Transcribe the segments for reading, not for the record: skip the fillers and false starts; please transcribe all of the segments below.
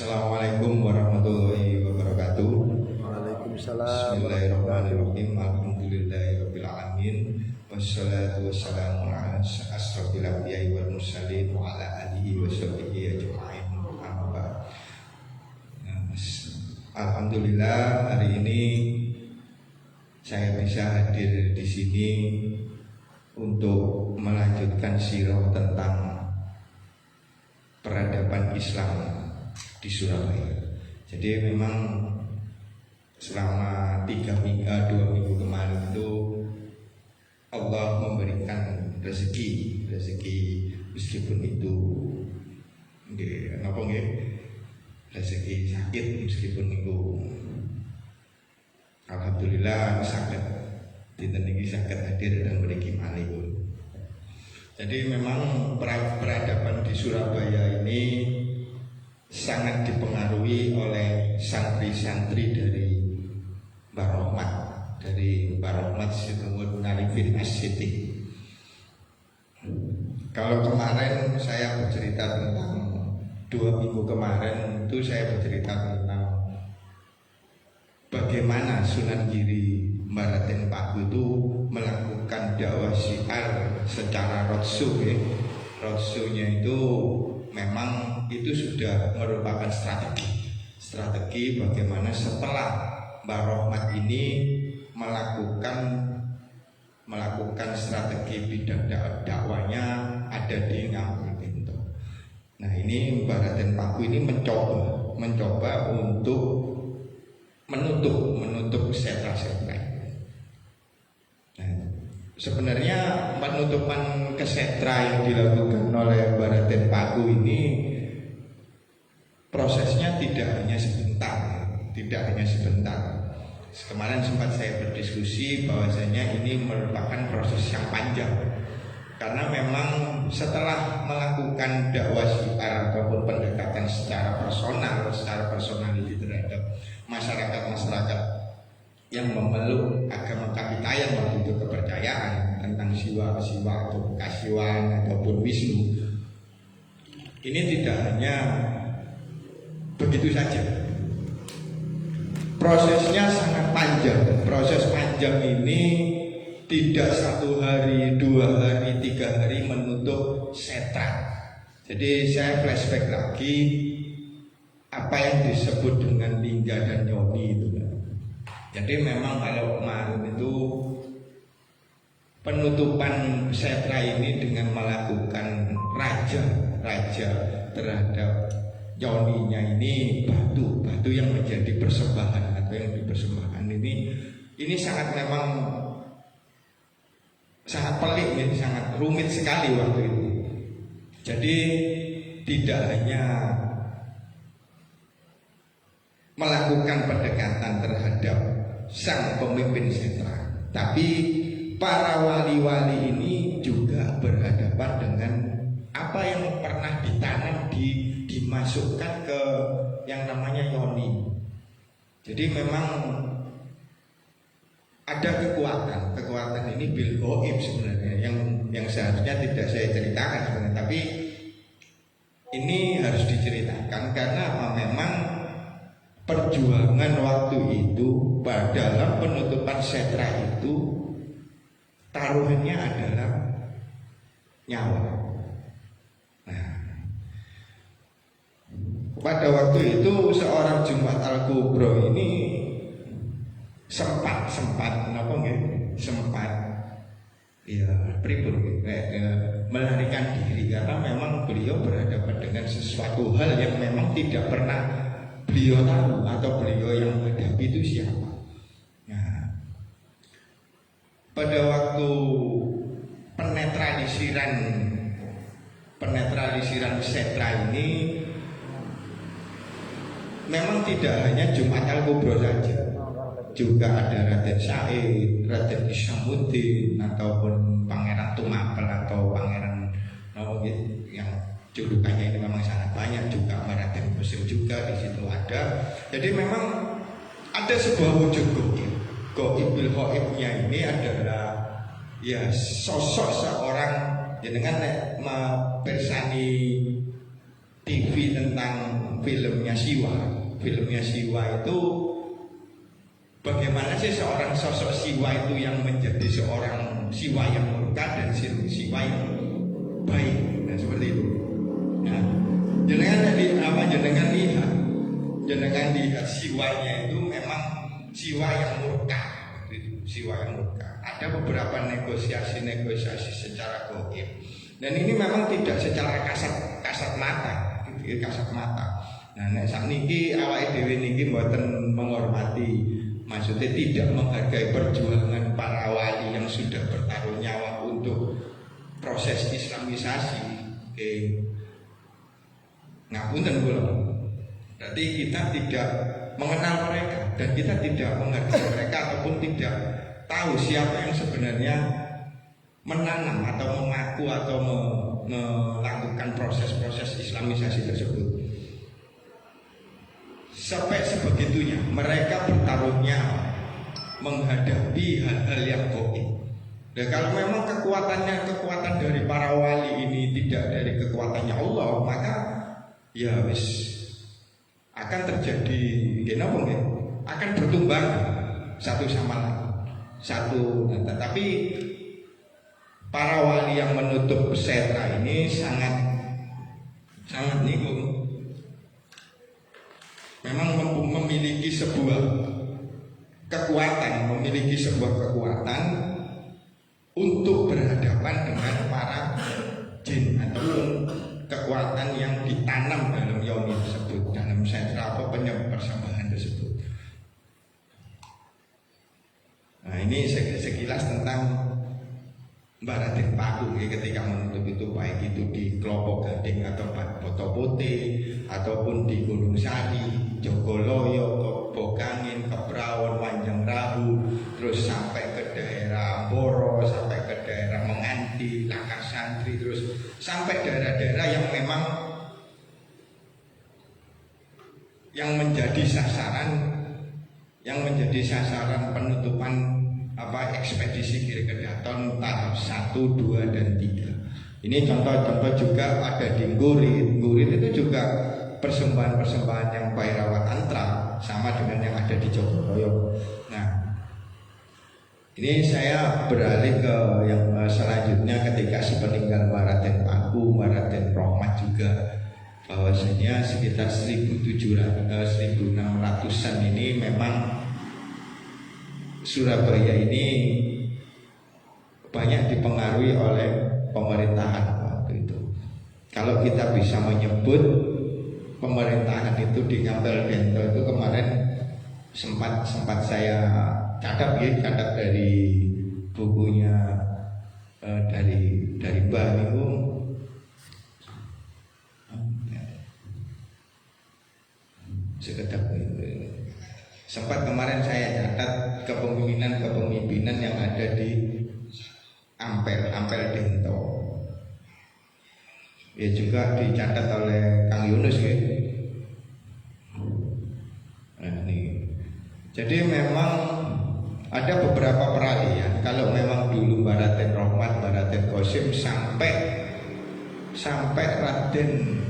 Assalamualaikum warahmatullahi wabarakatuh. Waalaikumsalam. Bismillahirrahmanirrahim. Alhamdulillahirabbil alamin. Wassalatu wassalamu ala asrofil anbiya'i wal mursalin wa ala alihi wa sahbihi ajma'in. Alhamdulillah, hari ini saya bisa hadir di sini untuk melanjutkan sirah tentang peradaban Islam di Surabaya. Jadi memang selama 2 minggu kemarin itu Allah memberikan rezeki meskipun itu rezeki sakit, meskipun itu alhamdulillah sakit dinten iki sakit hadir dan memiliki malih. Jadi memang peradaban di Surabaya ini sangat dipengaruhi oleh santri-santri dari Mbah Rohmat Situmud Narifin As-Siti. Kalau kemarin saya bercerita tentang 2 minggu kemarin itu saya bercerita tentang bagaimana Sunan Giri Mbaraten Paku itu melakukan dakwah syiar secara roadshow-nya itu memang itu sudah merupakan strategi bagaimana setelah Mbah Rohmat ini melakukan strategi bidang dakwanya ada di Ngampil Pinto. Nah, ini Mbaraten Paku ini mencoba untuk menutup setra-setra. Nah, sebenarnya penutupan kesetra yang dilakukan oleh Mbaraten Paku ini prosesnya tidak hanya sebentar. Kemarin sempat saya berdiskusi bahwasanya ini merupakan proses yang panjang, karena memang setelah melakukan dakwah syiar ataupun pendekatan secara personality terhadap masyarakat yang memeluk agama Kapitayan waktu itu, kepercayaan tentang Siwa atau Kasiwan ataupun Wisnu, ini tidak hanya begitu saja. Prosesnya sangat panjang. Proses panjang ini tidak 1 hari, 2 hari, 3 hari menutup setra. Jadi saya flashback lagi apa yang disebut dengan Lingga dan Yoni itu. Jadi memang kalau kemarin itu penutupan setra ini dengan melakukan raja terhadap Yoninya ini batu yang menjadi persembahan atau yang dipersembahkan ini sangat pelik, sangat rumit sekali waktu itu. Jadi tidak hanya melakukan pendekatan terhadap sang pemimpin setra, tapi para wali-wali ini juga berhadapan dengan apa yang pernah ditanam dimasukkan ke yang namanya Yoni. Jadi memang ada kekuatan ini bil goib sebenarnya yang seharusnya tidak saya ceritakan sebenarnya, tapi ini harus diceritakan karena memang perjuangan waktu itu dalam penutupan setra itu taruhannya adalah nyawa. Pada waktu itu seorang Jumat Al-Kubro ini sempat melarikan diri karena memang beliau berhadapan dengan sesuatu hal yang memang tidak pernah beliau tahu atau beliau yang menghadapi itu siapa. Nah, pada waktu penetralisiran setra ini memang tidak hanya Jumat Al-Kubro saja, juga ada Raden Said, Raden Isamuddin, ataupun Pangeran Tumapel atau Pangeran yang julukannya ini memang sangat banyak, juga Raden Musim juga di situ ada. Jadi memang ada sebuah wujud goib bil goibnya ini adalah ya sosok seorang, dengan persani TV tentang filmnya Siwa. Filmnya Siwa itu bagaimana sih seorang sosok Siwa itu yang menjadi seorang Siwa yang murka dan Siwa yang baik, dan seperti itu. Nah, jenengan lihat Siwanya itu memang Siwa yang murka, gitu. Siwa yang murka. Ada beberapa negosiasi secara goib, dan ini memang tidak secara kasat mata, gitu, kasat mata. Nah, nek sakniki awake dhewe niki mboten menghormati, maksudnya tidak menghargai perjuangan para wali yang sudah bertaruh nyawa untuk proses Islamisasi. Oke. Ngapunten kula. Berarti kita tidak mengenal mereka dan kita tidak menghargai mereka ataupun tidak tahu siapa yang sebenarnya menanam atau mengaku atau melakukan proses-proses Islamisasi tersebut. Sampai sebegitunya mereka bertaruhnya menghadapi hal-hal yang goib. Dan kalau memang kekuatan dari para wali ini tidak dari kekuatannya Allah, maka ya wis akan terjadi akan bertumbang satu sama lain. Tetapi para wali yang menutup setra ini sangat niku memang memiliki sebuah kekuatan untuk berhadapan dengan para jin ataupun kekuatan yang ditanam dalam yoni tersebut, dalam sentra atau persembahan tersebut. Nah, ini sekilas tentang Mbah Raden Paku ketika menutup itu, baik itu di Klopo Gading atau Boto Putih ataupun di Gunung Sari, Jogoloyo, Bokangin, Kebraun, Wanjang Rahu, terus sampai ke daerah Amboro, sampai ke daerah Menganti, Langkah Santri, terus sampai daerah-daerah yang memang yang menjadi sasaran penutupan ekspedisi Giri Kedaton tahap 1, 2, dan 3. Ini contoh-contoh juga ada di Ngurit. Ngurit itu juga persembahan-persembahan yang Bairawat Antra, sama dengan yang ada di Jogoroyo. Nah, ini saya beralih ke yang selanjutnya ketika sepeninggal Mbah Raden Paku, Mbah Raden Rohmat juga, bahwasanya sekitar 1600-an ini memang Surabaya ini banyak dipengaruhi oleh pemerintahan waktu itu. Kalau kita bisa menyebut pemerintahan itu di Ngampel Bento itu kemarin sempat saya catat dari bukunya dari Mbah Niku. Sekedap sempat kemarin saya catat kepemimpinan yang ada di Ampel Bento. Ya juga dicatat oleh Kang Yunus ya. Nah, ini. Jadi memang ada beberapa peralihan. Kalau memang dulu Mbah Raden Rohmat, Mbah Raden Qasim sampai Raden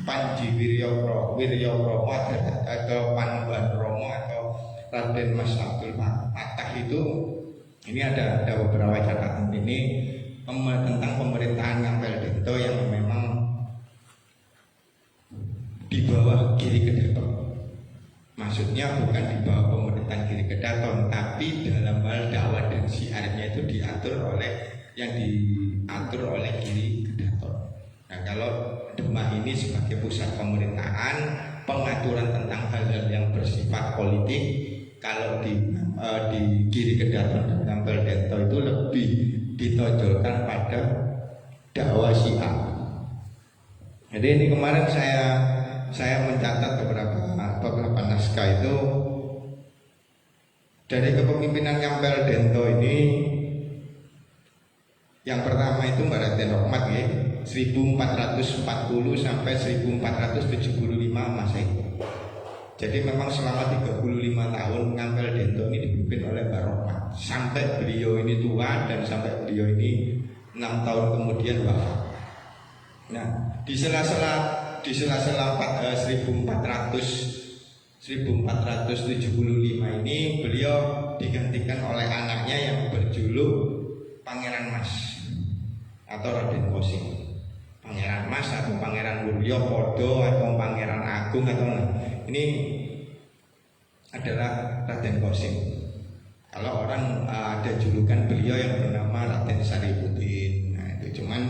Panji Wiryokromo atau Panembahan Romo atau Raden Mas Abdul Fatah itu, ini ada beberapa catatan ini tentang pemerintahan Ngampel Bento yang memang di bawah Giri Kedaton. Maksudnya bukan di bawah pemerintahan Giri Kedaton, tapi dalam hal dakwah dan syiarnya itu diatur oleh Giri Kedaton. Nah, kalau Demak ini sebagai pusat pemerintahan, pengaturan tentang hal-hal yang bersifat politik, kalau di Giri Kedaton dan Ngampel Bento itu lebih ditonjolkan pada dakwah Syiah. Jadi ini kemarin saya mencatat beberapa naskah itu dari kepemimpinan Ngampel Bento ini. Yang pertama itu Mbah Raden Rohmat ya, 1440 sampai 1475 Masehi. Jadi memang selama 35 tahun Ngampel Bento ini dipimpin oleh Mbah Rohmat sampai beliau ini tua dan sampai beliau ini 6 tahun kemudian wafat. Nah, di sela-sela di sela-sela 1475 ini beliau digantikan oleh anaknya yang berjuluk Pangeran Mas atau Raden Kosim. Pangeran Mas atau Pangeran Wuryo Podo atau Pangeran Agung atau ini adalah Raden Kosim. Kalau orang ada julukan beliau yang bernama Raden Saripuddin. Nah itu cuman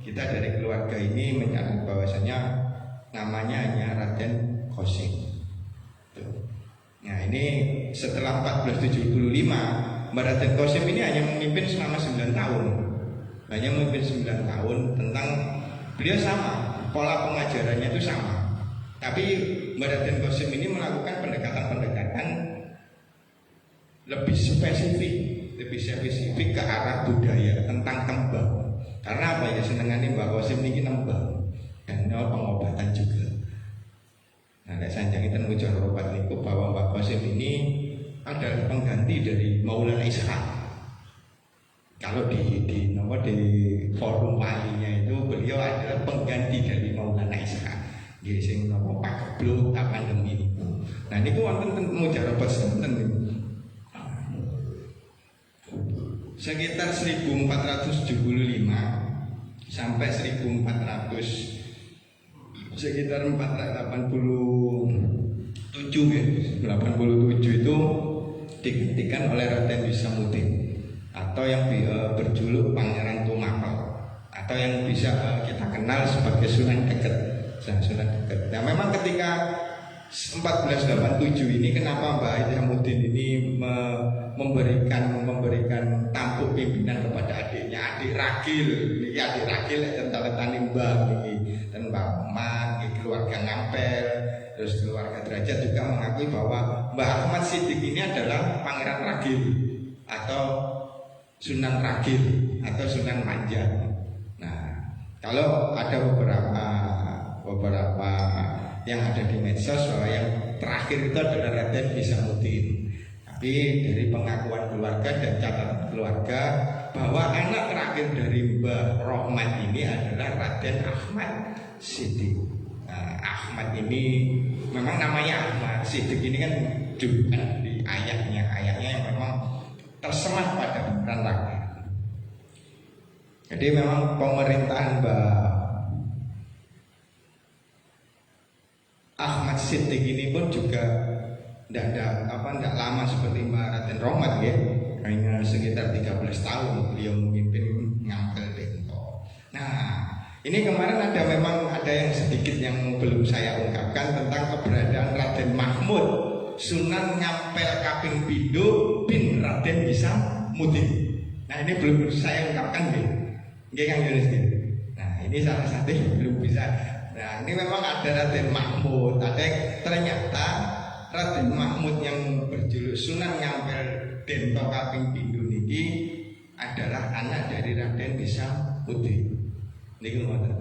kita dari keluarga ini mencatat bahwasanya namanya hanya Raden Kosim. Nah ini setelah 1475 Mbak Raden Kosim ini hanya memimpin selama 9 tahun. Hanya memimpin 9 tahun tentang beliau sama, pola pengajarannya itu sama. Tapi Mbak Raden Kosim ini melakukan pendekatan-pendekatan lebih spesifik ke arah budaya tentang tembang. Karena apa ya senengannya Mbak Kosim ini nembang dan pengobatan juga. Nah, sanjang itu ngujar obat niku bahwa Mbak Kosim ini adalah pengganti dari Maulana Ishaq. Kalau di forum walinya itu beliau adalah pengganti dari Maulana Ishaq. Dia sing nopo Pak Kebluk pandemi ini. Nah niku wonten ngujar obat sinten niku. Sekitar 1475 sampai sekitar 487 ya, 87 itu digantikan oleh Raden Hisamuddin atau yang berjuluk Pangeran Tumapel atau yang bisa kita kenal sebagai Sunan Deget. Nah memang ketika 1487 ini kenapa Mbah Hisamuddin ini memberikan tampuk pimpinan kepada adiknya, adik Ragil tentang Mbah ini dan Mbah Ahmad, keluarga Ngampel, terus keluarga Derajat juga mengakui bahwa Mbah Ahmad Siddiq ini adalah Pangeran Ragil atau Sunan Ragil atau Sunan Manja. Nah, kalau ada beberapa yang ada di medsos bahwa yang terakhir itu adalah Raden Hisamuddin. Tapi dari pengakuan keluarga dan catatan keluarga bahwa anak terakhir dari Mbah Rohmat ini adalah Raden Ahmad Siddiq. Nah, Ahmad ini memang namanya Ahmad Siddiq ini kan juga di ayatnya yang memang tersemat pada pikiran rakyat. Jadi memang pemerintahan Mbah Ahmad Siddiq ini pun juga tidak lama seperti Mbak Raden Rohmat ya, hanya sekitar 13 tahun beliau memimpin Ngampel Bento. Nah ini kemarin memang ada yang sedikit yang belum saya ungkapkan tentang keberadaan Raden Mahmud Sunan Ngampel Kaping Pindho bin Raden Hisamuddin. Nah ini belum saya ungkapkan nih, Kang Yunus. Nah ini salah satu yang belum bisa. Nah ini memang ada Raden Mahmud, ternyata Raden Mahmud yang berjuluk Sunan Ngampel Bento Kaping Pindho niki adalah anak dari Raden Hisamuddin. Niku ngoten.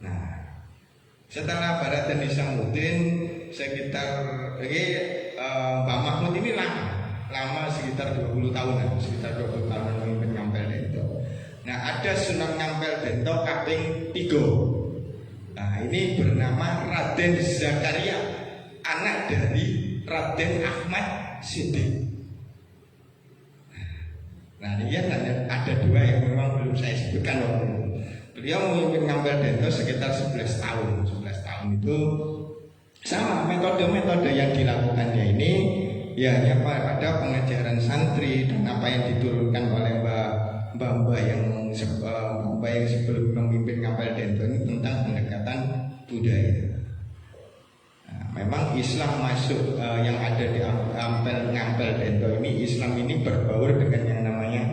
Nah, setelah Raden Hisamuddin sekitar Mbah Mahmud ini lama sekitar 20 tahunan memimpin Ngampel Bento. Nah, ada Sunan Ngampel Bento Kaping 3. Nah, ini bernama Raden Zakaria, anak dari Raden Ahmad Siddiq. Nah ini ada dua yang memang belum saya sebutkan waktu itu. Beliau memimpin Ngampel Bento sekitar 11 tahun. 11 tahun itu sama metode-metode yang dilakukannya ini ya hanya pada pengajaran santri dan apa yang diturunkan oleh mbah yang sebelum memimpin Ngampel Bento ini tentang pendekatan budaya. Memang Islam masuk yang ada di Ngampel Bento ini, Islam ini berbaur dengan yang namanya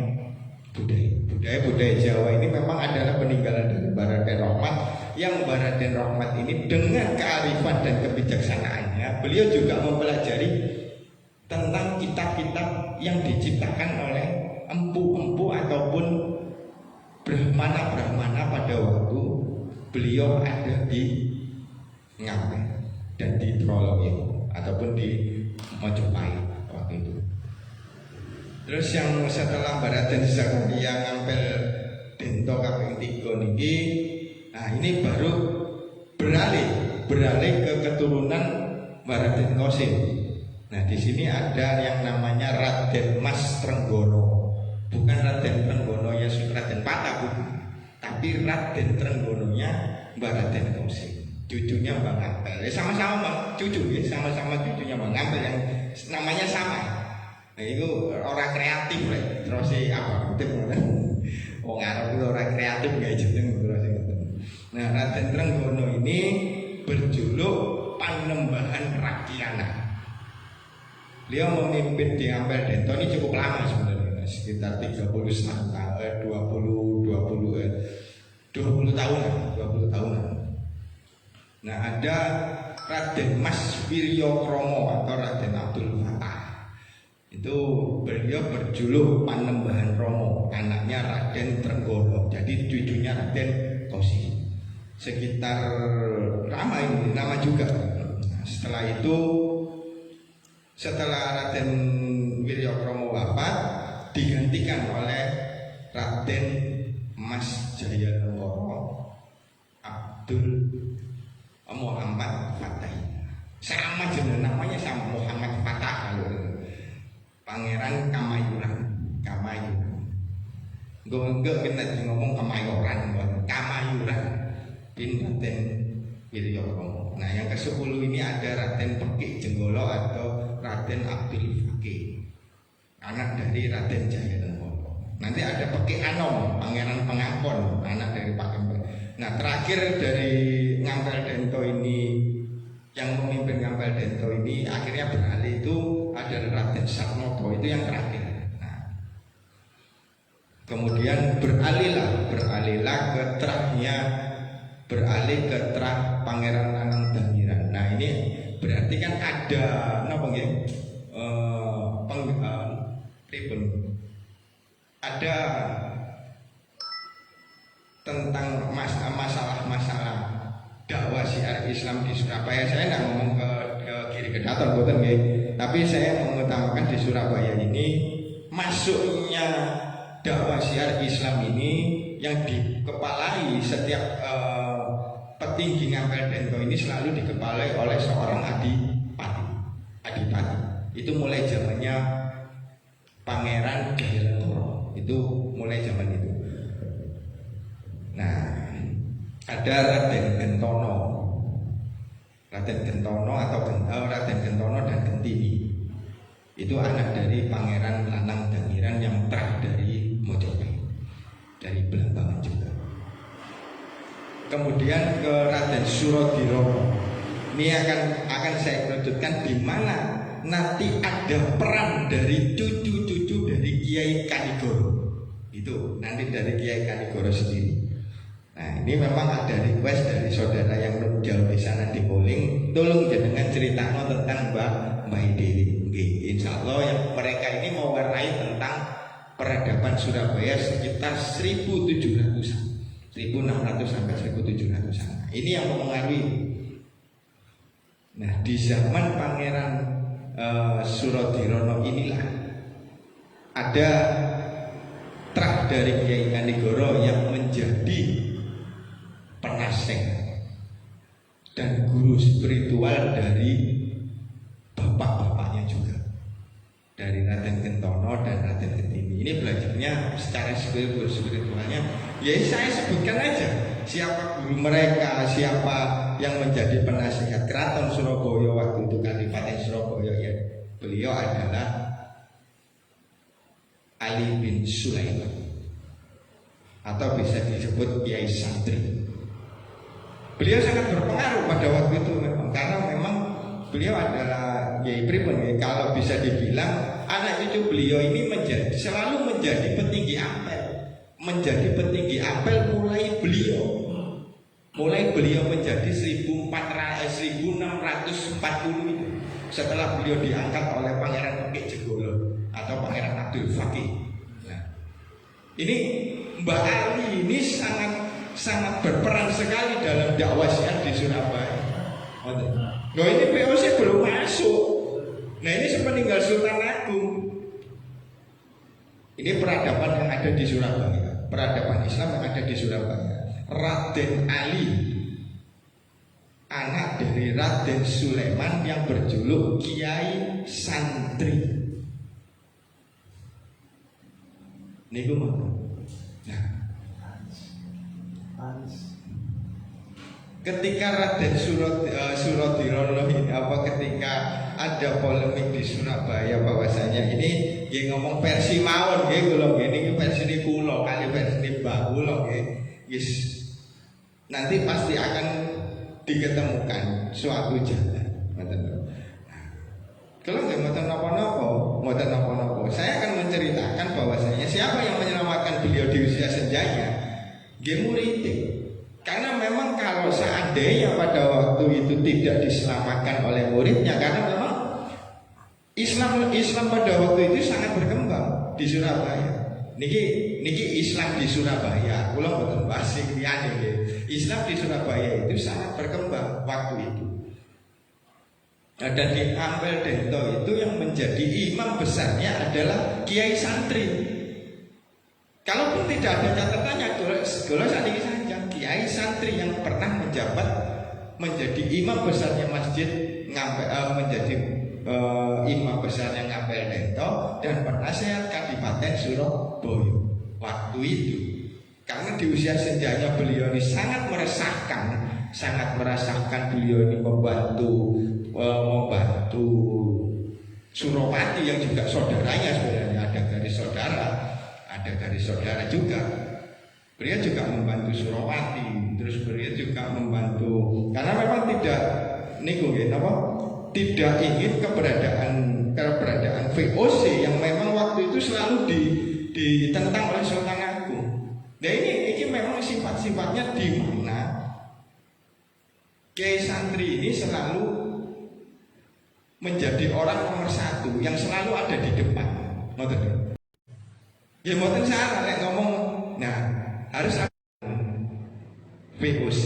budaya Jawa ini memang adalah peninggalan dari Mbah Raden Rohmat. Yang Mbah Raden Rohmat ini dengan kearifan dan kebijaksanaannya beliau juga mempelajari tentang kitab-kitab yang diciptakan oleh empu-empu ataupun brahmana pada waktu beliau ada di Ngampel dan di Troloyo ataupun di Mojopahit waktu itu. Terus yang setelah Raden Zakaria Ngampel Bento Kaping 3 niki, nah ini baru beralih ke keturunan Raden Qasim. Nah, di sini ada yang namanya Raden Mas Trenggono. Bukan Raden Trenggono ya Raden Patah, tapi Raden Trenggononya Mbah Raden Qasim, cucunya Mbah Ngampel. Sama-sama cucu ya, sama-sama cucunya Mbah Ngampel yang namanya sama. Nah, itu orang kreatif lah. Terus apa? Wong Arab itu orang kreatif gak jeneng terus. Nah, Raden Trenggono ini berjuluk Panembahan Rakyana. Beliau memimpin di Ampel Dento ini cukup lama sebenarnya, sekitar 20 tahunan. Nah, ada Raden Mas Wiryokromo atau Raden Abdul Fatah. Itu beliau berjuluk Panembahan Romo, anaknya Raden Trenggono, jadi cucunya Raden Qasim. Sekitar lama juga. Nah, setelah Raden Wiryokromo wafat, digantikan oleh Raden Mas Jayanegara Abdul Muhammad Fatah. Sama jenis namanya, sama Muhammad Fatah, Pangeran Kamayuran. Gue enggak kena ngomong Kamayoran, Kamayuran bin Raden Wiryokromo. Nah, yang ke-10 ini ada Raden Pekik Jenggolo atau Raden Abdul Fakih, anak dari Raden Jayanegara. Nanti ada Pekik Anom, Pangeran Pengampon, anak dari Pak Kemper. Nah, terakhir dari Ngampel Dento ini, yang memimpin Ngampel Dento ini akhirnya beralih itu ada Raden Sarnoto, itu yang terakhir. Nah, kemudian beralihlah ke terah Pangeran Anang Dangiran. Nah, ini berarti kan ada ada tentang masalah dakwah syiar Islam di Surabaya. Saya tidak ngomong ke kiri ke datar, tapi saya mengutamakan di Surabaya ini masuknya dakwah syiar Islam ini yang dikepalai setiap petinggi Ngampel Dento ini selalu dikepalai oleh seorang adipati. Itu mulai zamannya Pangeran Jayanegara. Itu mulai zaman itu. Nah, ada Raden Gentono atau Raden Gentono dan Gentini. Itu anak dari Pangeran Lanang Dangiran yang terah dari Mojopahit, dari Belambangan juga. Kemudian ke Raden Surodirono. Ini akan saya kerucutkan di mana nanti ada peran dari cucu-cucu dari Kiai Kanigoro. Itu nanti dari Kiai Kanigoro sendiri. Nah, ini memang ada request dari saudara yang jauh di sana di Boling, tolong jenengan ceritakan tentang Mbah Dewi. Insya Allah yang mereka ini mewarnai tentang peradaban Surabaya sekitar 1700-an. 1600 sampai 1700-an. Ini yang mempengaruhi. Nah, di zaman Pangeran Surodirono inilah ada trah dari Kiai Kanigoro yang menjadi penasihat dan guru spiritual dari bapak-bapaknya juga, dari Raden Gentono dan Raden Gentini. Ini belajarnya secara spiritualnya. Ya, saya sebutkan aja siapa guru mereka, siapa yang menjadi penasihat Keraton Surabaya waktu itu, Kadipaten Surabaya. Ya, beliau adalah Ali bin Sulaiman, atau bisa disebut Kiai Santri. Beliau sangat berpengaruh pada waktu itu memang, karena memang beliau adalah Kiai pripun ya, kalau bisa dibilang anak cucu beliau ini selalu menjadi petinggi apel. Mulai beliau menjadi 1640 itu, setelah beliau diangkat oleh Pangeran Pekik Jenggolo atau Pangeran Abdul Fakih. Nah, ini Mbak Ali ini sangat berperan sekali dalam dakwah syiar di Surabaya. Nah, ini POC belum masuk. Nah, ini sepeninggal Sultan Agung. Ini peradaban yang ada di Surabaya, peradaban Islam yang ada di Surabaya. Raden Ali anak dari Raden Sulaiman yang berjuluk Kiai Santri. Niku monggo. Nah, ketika Raden Surodirolo ini ketika ada polemik di Surabaya bahwasanya ini nggih ngomong versi mawon nggih kula nggih versi kula kali versi Mbah kula nggih wis nanti pasti akan diketemukan suatu jalan. Kalau nggak mau napa-napa, saya akan menceritakan bahwasanya siapa yang menyelamatkan beliau di usia senjanya, dia muridnya. Karena memang kalau seandainya pada waktu itu tidak diselamatkan oleh muridnya, karena memang Islam pada waktu itu sangat berkembang di Surabaya. Niki Islam di Surabaya, kula mboten bahas sing liyane nggih. Islam di Surabaya itu sangat berkembang waktu itu. Nah, dan di Ampel Dento itu yang menjadi imam besarnya adalah Kiai Santri. Kalaupun tidak ada catatannya, kalau saat ini saja Kiai Santri yang pernah menjabat menjadi imam besarnya masjid menjadi imam besarnya Ampel Dento dan penasehat Kadipaten Surabaya waktu itu. Karena di usia senjanya beliau ini sangat merasakan beliau ini membantu Suropati yang juga saudaranya sebenarnya, ada dari saudara juga. Beliau juga membantu Suropati, terus beliau juga membantu karena memang tidak tidak ingin keberadaan VOC yang memang waktu itu selalu ditentang oleh Sultan Agung. Nah ini memang sifat-sifatnya di mana Kiai Santri ini selalu menjadi orang nomor satu yang selalu ada di depan. Ngoten. Ya mboten salah nek ngomong. Nah, harus ada VOC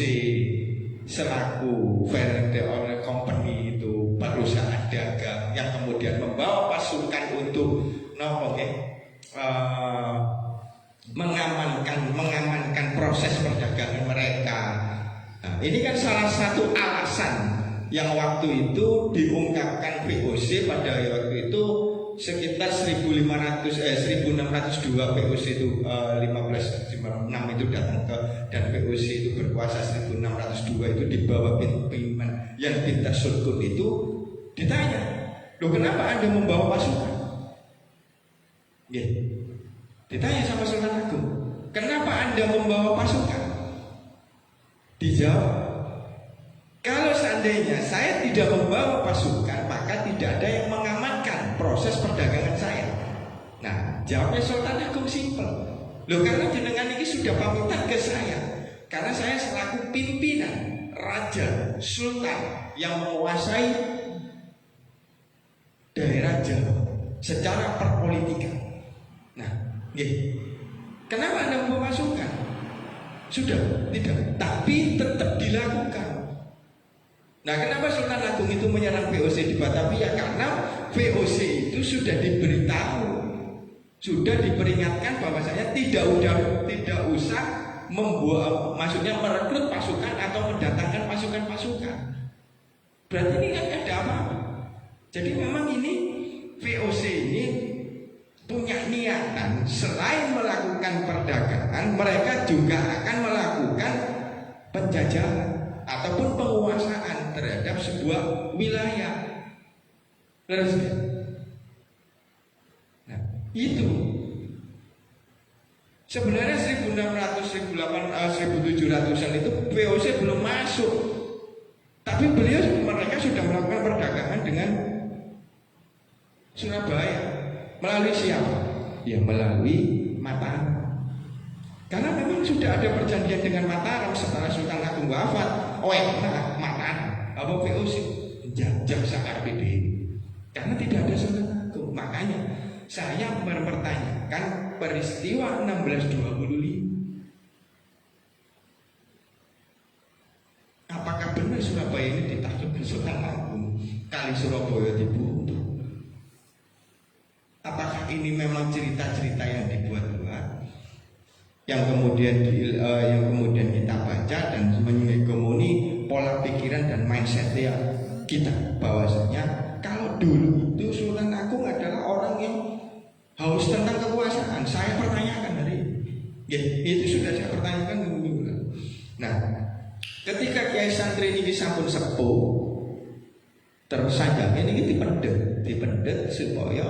selaku Verde Oil Company itu perusahaan dagang yang kemudian membawa pasukan untuk mengamankan proses perdagangan mereka. Nah, ini kan salah satu alasan yang waktu itu diungkapkan VOC pada waktu itu sekitar 1602 VOC itu 1506 itu datang ke dan VOC itu berkuasa 1602 itu di bawah pimpinan yang Bintas Sulkun itu ditanya, loh kenapa Anda membawa pasukan? Ditanya sama Sultan Agung, kenapa Anda membawa pasukan? Dijawab, kalau seandainya saya tidak membawa pasukan, maka tidak ada yang mengamankan proses perdagangan saya. Nah, jawabnya Sultan Agung simpel. Loh, karena jenengan ini sudah pamitan ke saya, karena saya selaku pimpinan Raja Sultan yang menguasai daerah Jawa secara perpolitikan. Nah, kenapa Anda membawa pasukan? Sudah, tidak, tapi tetap dilakukan. Nah, kenapa Sultan Agung itu menyerang VOC di Batavia? Karena VOC itu sudah diberitahu, sudah diperingatkan bahwasanya tidak usah maksudnya merekrut pasukan atau mendatangkan pasukan-pasukan. Berarti ini kan ada apa-apa. Jadi memang ini VOC ini punya niatan selain melakukan perdagangan, mereka juga akan melakukan penjajahan ataupun penguasaan terhadap sebuah wilayah. Nah, itu sebenarnya 1700-an itu VOC belum masuk, tapi mereka sudah melakukan perdagangan dengan Surabaya melalui siapa? Ya melalui Mataram. Karena memang sudah ada perjanjian dengan Mataram setelah Sultan Agung wafat. Mataram apa VOC jam sakar PDI. Karena tidak ada Sultan Agung. Makanya saya mempertanyakan peristiwa 1625. Apakah benar Surabaya ini ditaklukkan Sultan Agung? Kali Surabaya dibunuh. Apakah ini memang cerita-cerita yang dibuat-buat? Yang kemudian kita baca dan menghegemoni pola pikir pemikiran dan mindset ya kita bahwasanya kalau dulu itu Sultan Agung adalah orang yang haus tentang kekuasaan. Saya pertanyakan hari ini. Ya, itu sudah saya pertanyakan dulu. Nah, ketika Kiai santri ini sampun sepuh terus saja ini dipendet supaya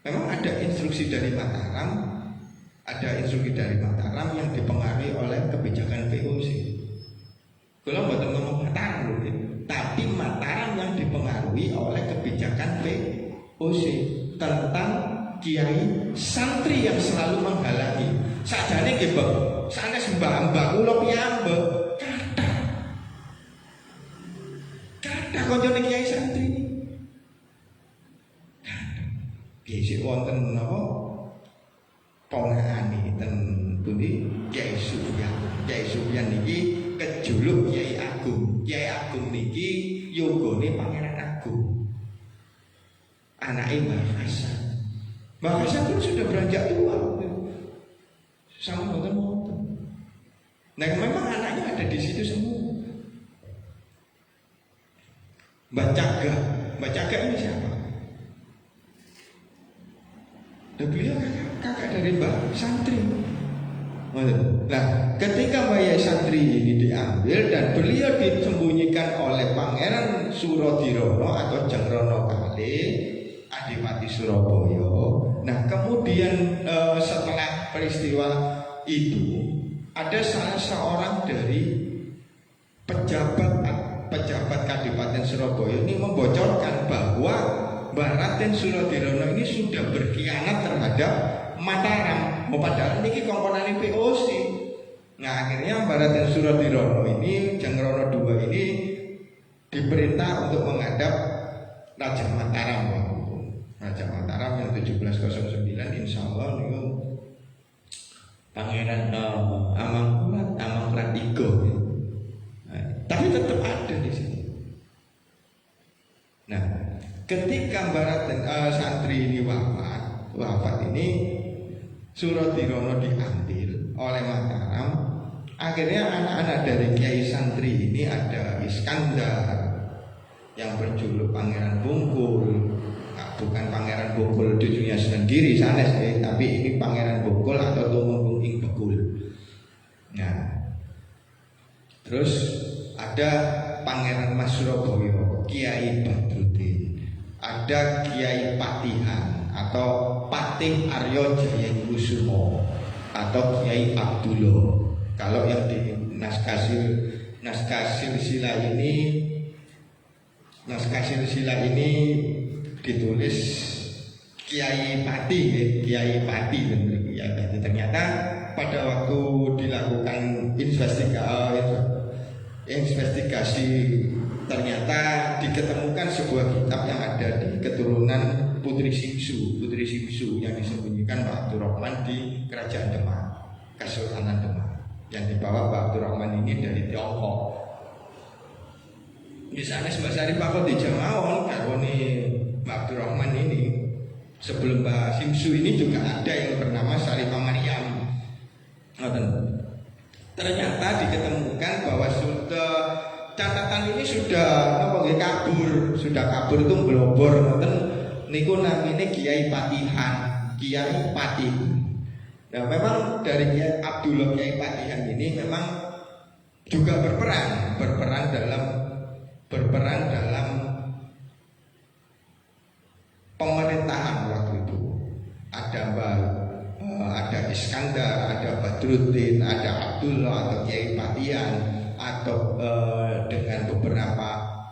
memang ada instruksi dari Mataram yang dipengaruhi oleh kebijakan VOC. Kalau bukan ngomong Mataram loh, tapi Mataram yang dipengaruhi oleh kebijakan VOC tentang kiai santri yang selalu menghalangi. Sajane nggih, Bang. Sanes mbak-mbak kula piyambak kathah kancane kiai santri. Nggih sik wonten napa? Ponakane ten pundi Kiai Sufyan. Kiai Sufyan niki kejuluk Kiai Agung. Kiai Agung niki yogane Pangeran Agung. Anake Mbah Hasan. Mbah Hasan pun sudah beranjak tua. Sama boten. Nah, memang anaknya ada di situ semua. Mbah Cagak ini siapa? Dan beliau kakak dari Mbah Santri. Nah, ketika Mbah Yai Santri ini diambil dan beliau disembunyikan oleh Pangeran Surodirono atau Jangrono Kale, Adipati Surabaya. Nah, kemudian setelah peristiwa itu ada salah seorang dari pejabat Kadipaten Surabaya ini membocorkan bahwa Mbah Raden Surodirono ini sudah berkhianat terhadap Mataram. Padahal ini komponen VOC. Nah, akhirnya Mbah Raden Surodirono ini Jangrono II ini diperintah untuk menghadap Raja Mataram. Raja Mataram yang 1709 insya Allah itu Pangeran Amangkurat III. Nah, tapi tetap ada di sini. Nah, ketika Mbah Raden santri ini wafat ini Surodirono diambil oleh Mataram. Akhirnya anak-anak dari Kiai santri ini ada Iskandar yang berjuluk Pangeran Bungkul. Bukan Pangeran Bungkul cucunya sendiri sanes, tapi ini Pangeran Bungkul atau Tumenggung ing Bekul. Nah, terus ada Pangeran Mas Surabaya, Kiai Badruddin, ada Kiai Patihan atau Patih Aryo Jaya Kusumo atau Kiai Abdullah. Kalau yang di naskah silsilah ditulis Kiai Pati. Ternyata pada waktu dilakukan investigasi ternyata diketemukan sebuah kitab yang ada di keturunan Putri Simsu yang disembunyikan Pak Abdurrahman di Kerajaan Demak, Kesultanan Demak, yang dibawa Pak Abdurrahman ini dari Tiongkok. Misalnya Mbak Sarif Pakot di Jamawon, karone Mbak Abdurrahman ini sebelum Mbak Simsu ini juga ada yang bernama Sarifah Maryam. Ternyata diketemukan bahwa catatan ini sudah kabur itu blobor. Niku namanya Kiai Patihan. Nah, memang dari Kiai Abdullah Kiai Patihan ini memang juga berperan dalam pemerintahan waktu itu. Ada Iskandar, ada Badruddin, ada Abdullah atau Kiai Patihan, atau dengan beberapa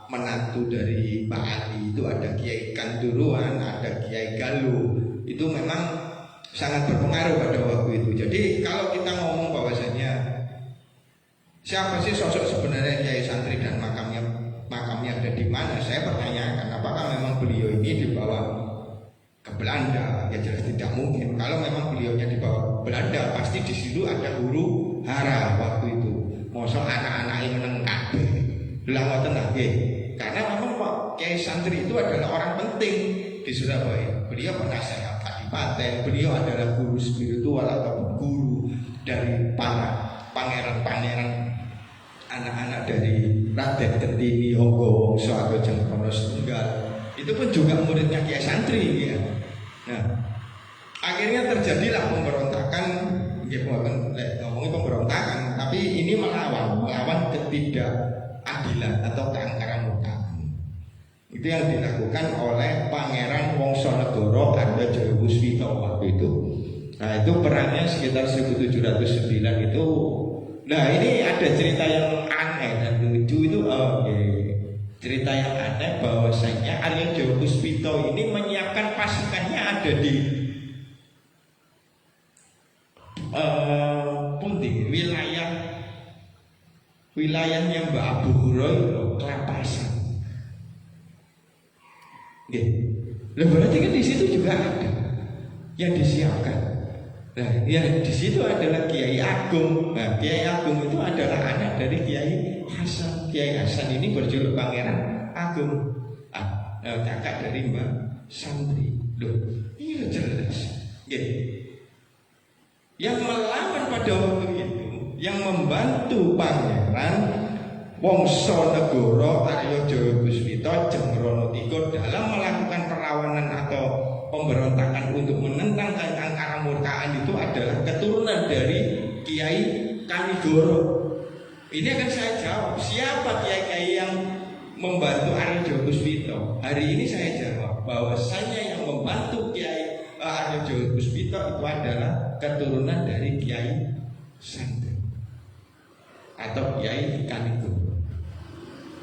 menantu dari Mbak Ali itu ada Kiai Kanduruan, ada Kiai Galuh. Itu memang sangat berpengaruh pada waktu itu. Jadi kalau kita ngomong bahwasanya siapa sih sosok sebenarnya Kiai santri dan makamnya ada di mana, saya pertanyakan apakah memang beliau ini dibawa ke Belanda? Ya jelas tidak mungkin. Kalau memang beliaunya dibawa ke Belanda, pasti di situ ada huru hara waktu itu. Mosok anak-anak yang meneng kabeh. Lah ngoten nggih. Karena memang Pak Kiai santri itu adalah orang penting di Surabaya. Beliau penasehat kadipaten, beliau adalah guru spiritual atau guru dari para pangeran-pangeran anak-anak dari Raden Kentini Honggo Wongso atau Jengkono Setunggal itu pun juga muridnya Kiai Santri ya. Nah, akhirnya terjadilah pemberontakan, ngomongin pemberontakan, tapi ini melawan ketidakadilan atau keangkaran murkaan. Itu yang dilakukan oleh Pangeran Wongsonegoro Arya Jaya Puspito waktu itu. Nah, itu perannya sekitar 1709 itu. Nah, ini ada cerita yang aneh dan lucu itu. Cerita yang aneh bahwasanya Arya Jaya Puspito ini menyiapkan pasukannya ada di Pundi, wilayahnya Mbak Abu Hurairah, Kelapasan. Berarti kan di situ juga ada yang disiapkan. Nah, yang di situ adalah Kiai Agung. Nah, Kiai Agung itu adalah anak dari Kiai Hasan. Kiai Hasan ini berjuluk Pangeran Agung, kakak dari Mbak Santri. Loh, iya jelas. Yang melawan pada waktu itu, yang membantu Pangeran Wongsonegoro Arya Jaya Puspito Jengrono III dalam melakukan perlawanan atau pemberontakan untuk menentang keangkaran murkaan itu adalah keturunan dari Kiai Kanigoro. Ini akan saya jawab, siapa kiai-kiai yang membantu Arya Jaya Puspito? Hari ini saya jawab bahwasanya yang membantu Kiai Arya Jaya Puspito itu adalah keturunan dari Kiai Santri atau Kiai Kanigoro.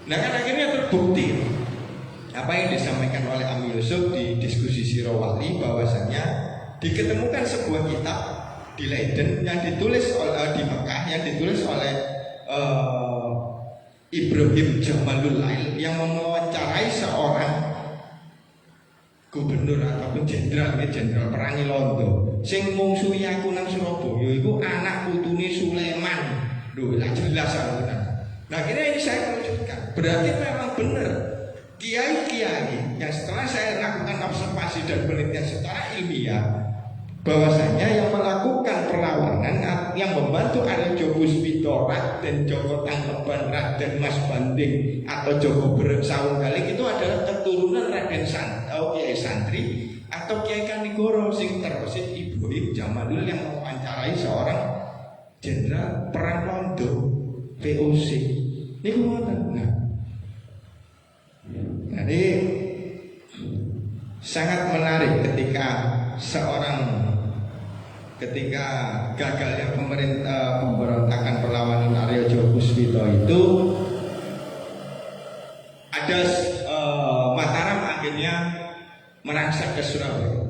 Nah, kan akhirnya terbukti apa yang disampaikan oleh Ami Yusuf di diskusi Sirawali, bahwasanya diketemukan sebuah kitab di Leiden yang ditulis di Mekah, yang ditulis oleh Ibrahim Jamalul Lail yang mewawancarai seorang gubernur ataupun jenderal perangi Londo sing mungsuhi aku nang Surabaya iku anak putune Sulaiman. Lho, lah jelas aku. Nah, akhirnya ini saya wujudkan. Berarti memang benar kiai-kiai yang setelah saya lakukan observasi dan penelitian secara ilmiah, bahwasanya yang melakukan perlawanan, yang membantu Arya Jaya Puspito, Raden Joko Tangleban, Raden Mas Banding atau Joko Bereng Sawunggaling itu adalah keturunan Raden Kiai Santri atau Kiai Kanigoro sing terusin Ibrahim Jamalul yang mewawancarai seorang jenderal perang Londo VOC. Ini ngoten. Nah, ini sangat menarik ketika gagalnya pemberontakan perlawanan Arya Jaya Puspito itu ada Mataram akhirnya merangsek ke Surabaya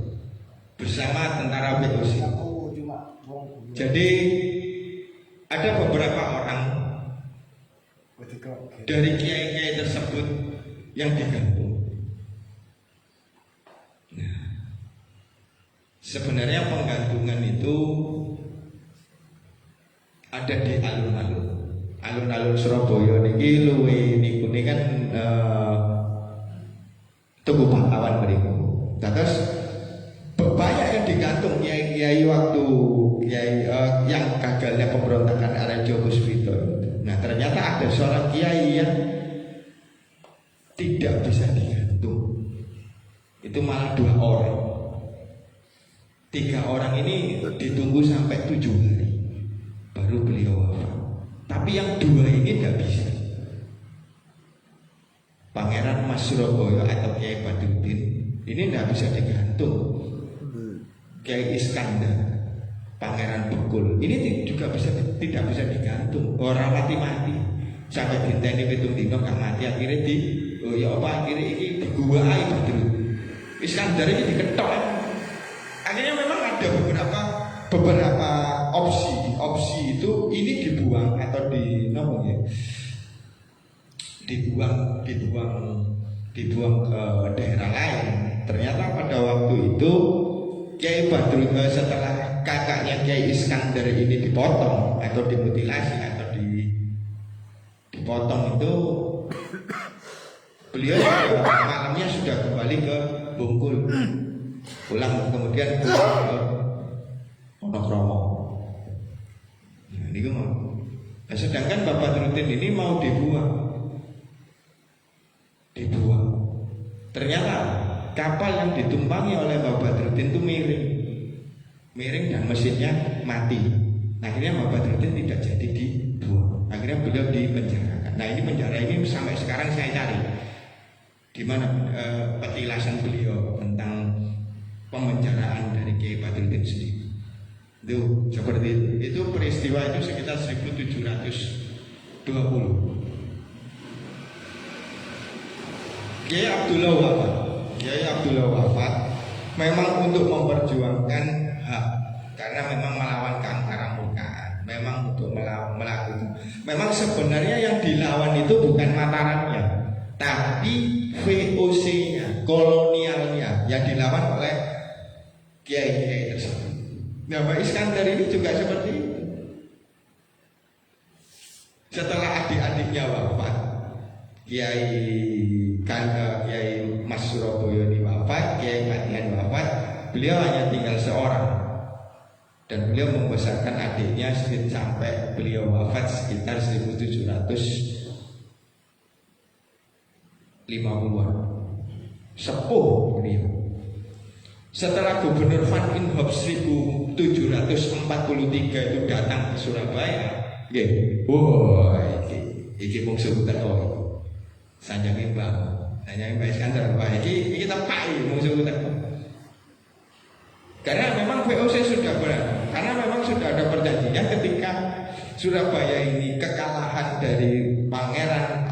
bersama tentara VOC. Jadi ada beberapa orang dari kiai-kiai tersebut yang digantung. Nah, sebenarnya penggantungan itu ada di alun-alun Surabaya niki luwe niku kan Tugu Pahlawan mriku. Terus banyak yang digantung kiai-kiai waktu yang gagalnya pemberontakan Arya Jaya Puspito. Nah, ternyata ada seorang kiai yang tidak bisa digantung. Itu malah 2 orang. 3 orang ini ditunggu sampai 7 hari baru beliau wafat. Tapi yang 2 ini tidak bisa. Pangeran Mas Surabaya atau Kiai Badruddin ini tidak bisa digantung. Kiai Iskandar, Pangeran Bekul ini juga tidak bisa digantung. Orang mati-mati sampai diteni pitung dino gak mati, akhirnya akhirnya ini diguai Badruddin. Iskandar ini diketok. Akhirnya memang ada beberapa opsi itu ini dibuang atau dibuang ke daerah lain. Ternyata pada waktu itu Kiai Badruddin setelah kakaknya Kiai Iskandar ini dipotong atau dimutilasi atau dipotong itu, beliau malamnya sudah kembali ke Bungkul, pulang kemudian ke Wonokromo. Nah, ini mau. Nah, sedangkan Bapak Badruddin ini mau dibuang dibuang. Ternyata kapal yang ditumpangi oleh Mbah Badrudin itu miring dan mesinnya mati. Akhirnya Mbah Badrudin tidak jadi dibuang. Akhirnya beliau dipenjarakan. Nah, ini penjara ini sampai sekarang saya cari di mana petilasan beliau tentang pemenjaraan dari Kiai Badrudin sendiri. Itu seperti itu. Itu peristiwa itu sekitar 1720. Kiai Abdullah wafat memang untuk memperjuangkan hak, karena memang melawan keangkaran murkaan, memang untuk melakukan. Memang sebenarnya yang dilawan itu bukan Mataramnya, tapi VOC-nya, kolonialnya yang dilawan oleh kiai-kiai tersebut. Nah, Mbak Iskandar ini juga seperti itu. Setelah adik-adiknya wafat, Kiai Mas Surabaya ini wafat, Kiai Matian wafat, beliau hanya tinggal seorang. Dan beliau membesarkan adiknya sampai beliau wafat sekitar 1750-an. Sepuh beliau. Setelah Gubernur Van Imhoff 1743 itu datang ke Surabaya, iki mung sebutan sanjange Mbah Iskandar, wah iki kita pai mung sebutan. Karena memang VOC sudah karena memang sudah ada perjanjian ketika Surabaya ini kekalahan dari Pangeran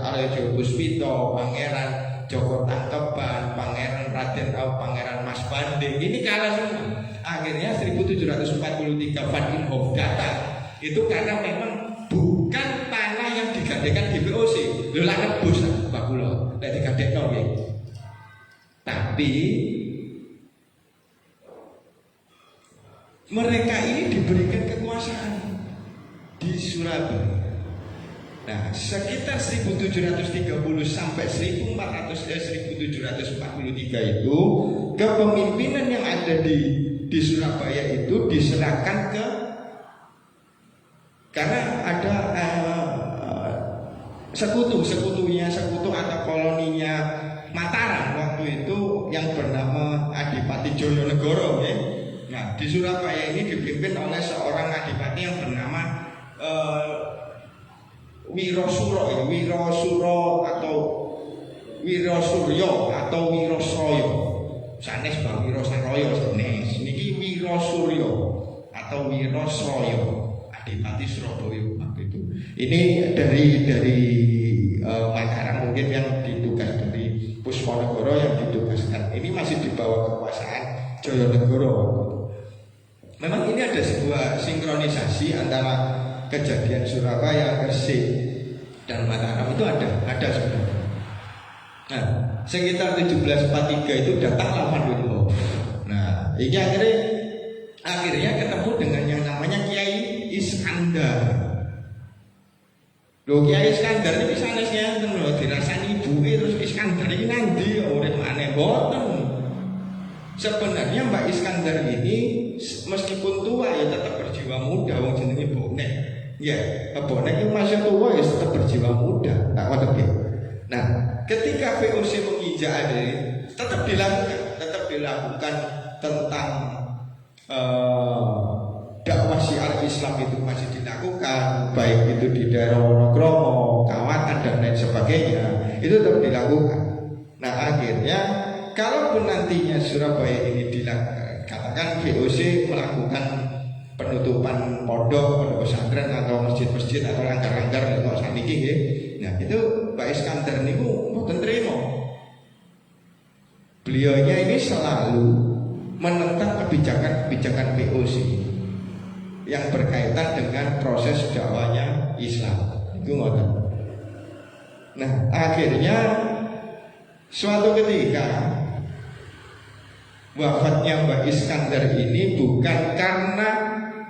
Arjo Puspito, Pangeran Joko Tangkeban, Pangeran Raden Pangeran Mas Banding, ini kalah semua. Akhirnya 1743 Van Imhoff datang. Itu karena memang bukan tanah yang digadekan di VOC. Lho lak nebus Pak kula, lek digadekno nggih. Tapi mereka ini diberikan kekuasaan di Surabaya. Nah, sekitar 1730 sampai 1743 itu kepemimpinan yang ada di Surabaya itu diserahkan ke, karena ada sekutu atau koloninya Mataram waktu itu yang bernama Adipati Joyonegoro, ya. Nah, di Surabaya ini dipimpin oleh seorang adipati yang bernama Wirosuro atau Wirosuryo atau Wirosroyo. Sanes Bang Wirosroyo sanes. Niki Wirosuryo atau Wirosroyo, Adipati Surabaya waktu itu. Ini dari Mataram mungkin yang ditugas dari Pusponegoro yang ditugaskan. Ini masih di bawah kekuasaan Joyonegoro. Memang ini ada sebuah sinkronisasi antara kejadian Surabaya, Gresik dan Mataram itu ada sebenarnya. Nah, sekitar 1743 itu datanglah Van Imhoff. Nah, ini akhirnya ketemu dengan yang namanya Kiai Iskandar. Loh, Kiai Iskandar ini sanesnya enten lho dirasani ibuke terus Iskandar iki nandi urip maneh boten. Sebenarnya Mbak Iskandar ini meskipun tua ya tetap berjiwa muda, wong jenenge bonek. Ya, bonek itu masih tua ya tetap berjiwa muda. Tak ngoten nggih. Nah, ketika VOC menginjak ada tetap dilakukan tentang dakwah syiar Islam itu masih dilakukan, baik itu di daerah Wonokromo, Kawatan dan lain sebagainya, itu tetap dilakukan. Nah, akhirnya kalaupun nantinya Surabaya ini katakan VOC melakukan penutupan pondok pesantren atau masjid-masjid atau langgar-langgar atau saniki nggih. Nah, itu Pak Iskandar niku mboten trima. Beliaunya ini selalu menentang kebijakan-kebijakan VOC yang berkaitan dengan proses dakwahnya Islam. Itu ngoten. Nah, akhirnya suatu ketika wafatnya Mbak Iskandar ini bukan karena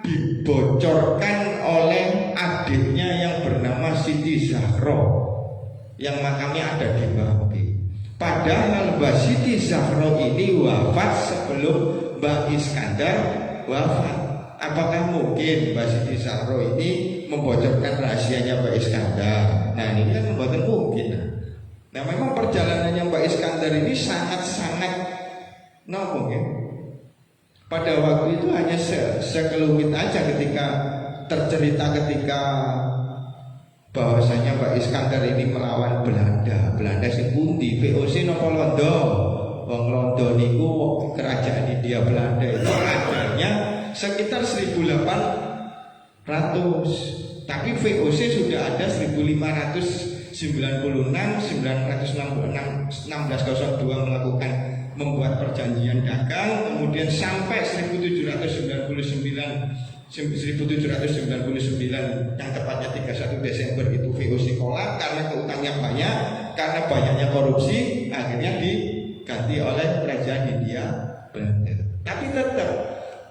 dibocorkan oleh adiknya yang bernama Siti Zahro yang makamnya ada di Bangki. Padahal Mbak Siti Zahro ini wafat sebelum Mbak Iskandar wafat. Apakah mungkin Mbak Siti Zahro ini membocorkan rahasianya Mbak Iskandar? Nah, ini kan membuatkan mungkin. Nah memang perjalanannya Mbak Iskandar ini sangat-sangat nopo ya. Pada waktu itu hanya sekelumit aja ketika tercerita ketika bahwasanya Mbak Iskandar ini melawan Belanda. Belanda sing pundi? VOC napa Londo? Wong Londo niku kerajaan Hindia Belanda itu adanya sekitar 1800. Tapi VOC sudah ada 1596, 1602 melakukan membuat perjanjian dagang, kemudian sampai 1799 yang tepatnya 31 Desember itu VOC kolap karena keutangnya banyak, karena banyaknya korupsi, akhirnya diganti oleh kerajaan Hindia Belanda. Tapi tetap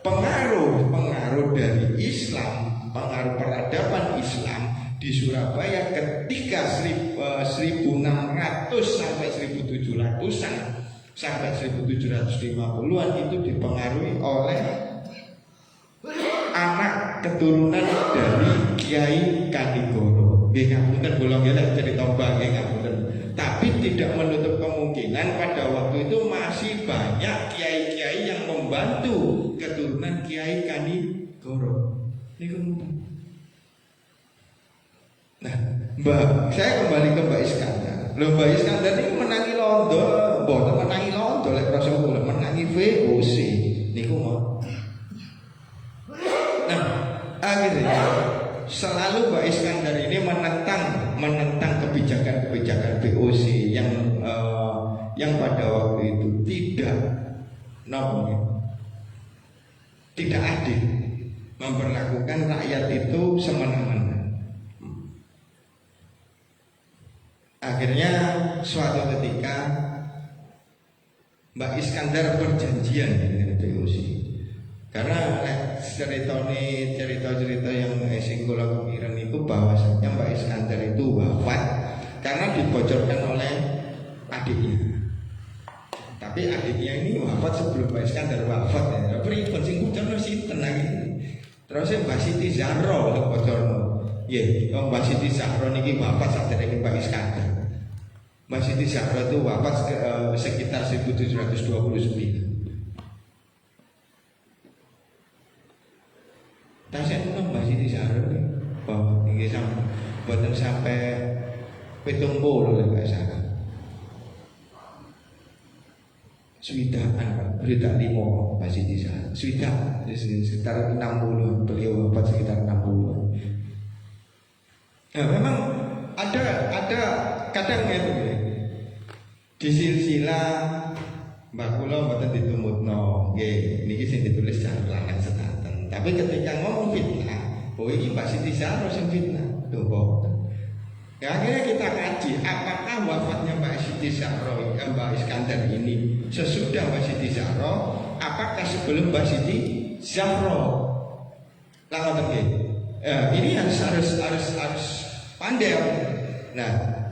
pengaruh dari Islam, pengaruh peradaban Islam di Surabaya ketika 1600 sampai 1700-an sampai 1750-an itu dipengaruhi oleh anak keturunan dari Kiai Kanigoro. Nggih ngapunten kula nggih cerita nggih ngapunten. Tapi tidak menutup kemungkinan pada waktu itu masih banyak kiai-kiai yang membantu keturunan Kiai Kanigoro. Niku. Nah, saya kembali ke Mbak Iskandar. Mbak Iskandar ini menangi Londo, mboten menangi Londo lek rasa kula menangi VOC niku mau. Nah, akhirnya selalu Mbak Iskandar ini menentang kebijakan VOC yang pada waktu itu tidak adil, memperlakukan rakyat itu semena-mena. Akhirnya suatu ketika Mbak Iskandar berjanjian dengan VOC. Karena cerita-cerita yang sing kula kemiren itu bahwasanya Mbak Iskandar itu wafat karena dibocorkan oleh adiknya. Tapi adiknya ini wafat sebelum Mbak Iskandar wafat ya. Pripun sing bocorno sinten lagi. Terus Mbak Siti Zahra bocorno. Nggih, Mbak Siti Zahra niki wafat saderenge Mbak Iskandar. Mbak Siti Zahra itu wafat sekitar 1729. Tasik nang Mbak Siti Zahra bahwa tinggi sampai 70 lek salah. Swidakan Pak, berita 5 Mbak Siti Zahra. Swidak sekitar 60, beliau wafat sekitar 60. Nah, memang ada kadang ya di silsilah Mbak kula mboten ditumutno nggih niki sing ditulis lanang senaten. Tapi ketika ngomong fitnah, oh ini Mbak Siti Zahra sing fitnah. Lho mboten. Ya, akhirnya kita kaji apakah wafatnya Mbak Siti Zahra, Mbak Iskandar ini sesudah Mbak Siti Zahra, apakah sebelum Mbak Siti Zahra? Langoten nggih. Ini harus pandai. Nah,